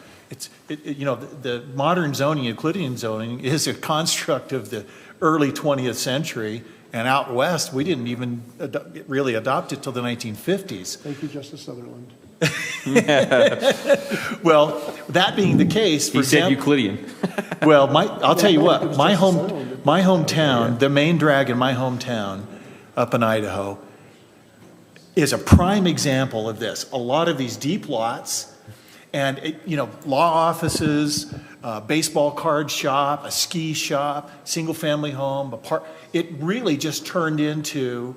The modern zoning, Euclidean zoning, is a construct of the early 20th century, and out west, we didn't even really adopt it till the 1950s. Thank you, Justice Sutherland. Well, that being the case, for example, he said Euclidean. Well, I'll tell you what, my hometown, the main drag in my hometown up in Idaho, is a prime example of this. A lot of these deep lots and, law offices, baseball card shop, a ski shop, single family home, it really just turned into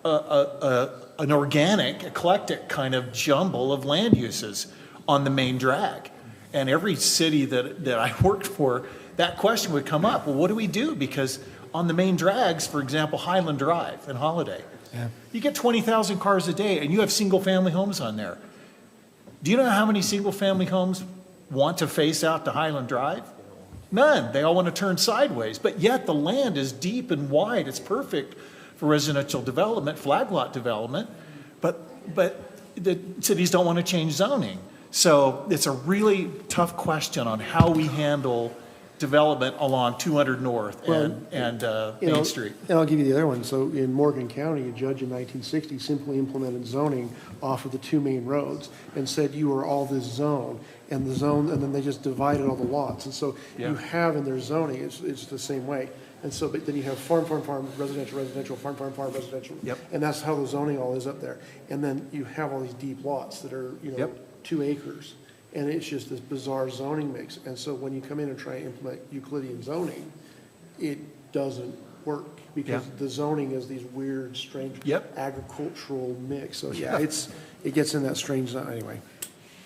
an organic, eclectic kind of jumble of land uses on the main drag. And every city that I worked for, that question would come up. Well, what do we do? Because on the main drags, for example, Highland Drive and Holiday, you get 20,000 cars a day and you have single family homes on there. Do you know how many single family homes want to face out to Highland Drive? None. They all want to turn sideways. But yet the land is deep and wide. It's perfect for residential development, flag lot development. But the cities don't want to change zoning. So it's a really tough question on how we handle development along 200 North and Main Street. And I'll give you the other one. So in Morgan County, a judge in 1960 simply implemented zoning off of the two main roads and said you are all this zone. And then they just divided all the lots. And so you have in their zoning, it's the same way. And so, but then you have farm, residential, farm, residential. Yep. And that's how the zoning all is up there. And then you have all these deep lots that are, 2 acres. And it's just this bizarre zoning mix. And so when you come in and try to implement Euclidean zoning, it doesn't work because Yeah. the zoning is these weird, strange Yep. agricultural mix. So Yeah. yeah, it gets in that strange zone anyway.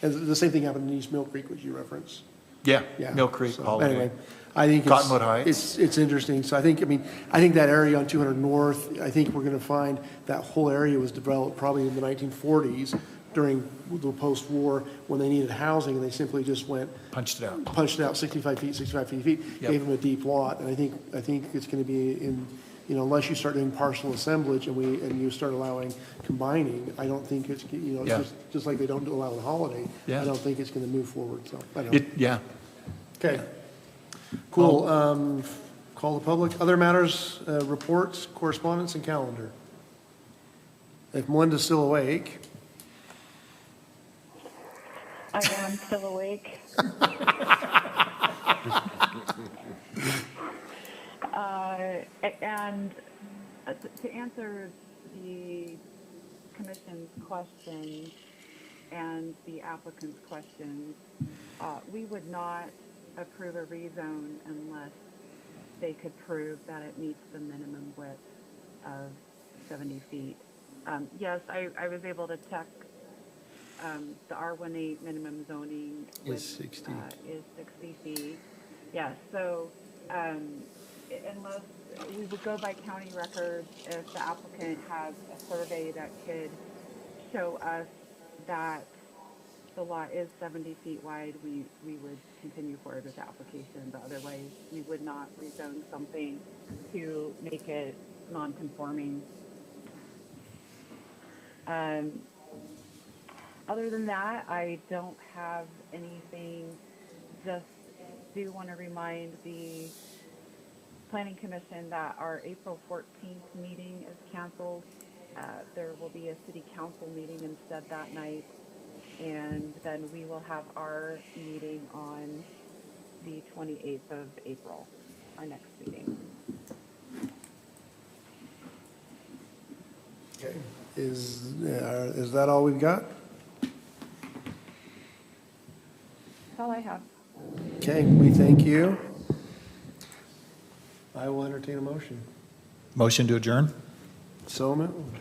And the same thing happened in East Mill Creek, which you referenced. Yeah, Yeah. Mill Creek, So, Holiday. anyway, I think Cottonwood Heights. it's interesting. So I think that area on 200 North, I think we're going to find that whole area was developed probably in the 1940s during the post-war when they needed housing, and they simply just punched it out 65 feet, Yep. gave them a deep lot. And I think it's going to be in, unless you start doing parcel assemblage and you start allowing combining, I don't think it's, Yeah. just like they don't allow in Holiday, Yeah. I don't think it's going to move forward. So I don't know. Yeah. Okay. Cool. Call the public. Other matters, reports, correspondence, and calendar. If Melinda's still awake. I am still awake. And to answer the commission's questions and the applicant's questions, we would not approve a rezone unless they could prove that it meets the minimum width of 70 feet. Yes, I was able to check the R18 minimum zoning Is 60. is 60 feet. Yes, so unless we would go by county records, if the applicant has a survey that could show us that the lot is 70 feet wide, we would continue forward with the application, but otherwise we would not rezone something to make it non-conforming. Other than that, I don't have anything. Just do want to remind the Planning Commission that our April 14th meeting is canceled. There will be a City Council meeting instead that night, and then we will have our meeting on the 28th of April, our next meeting. Okay. Is that all we've got? That's all I have. Okay, we thank you. I will entertain a motion. Motion to adjourn? So moved.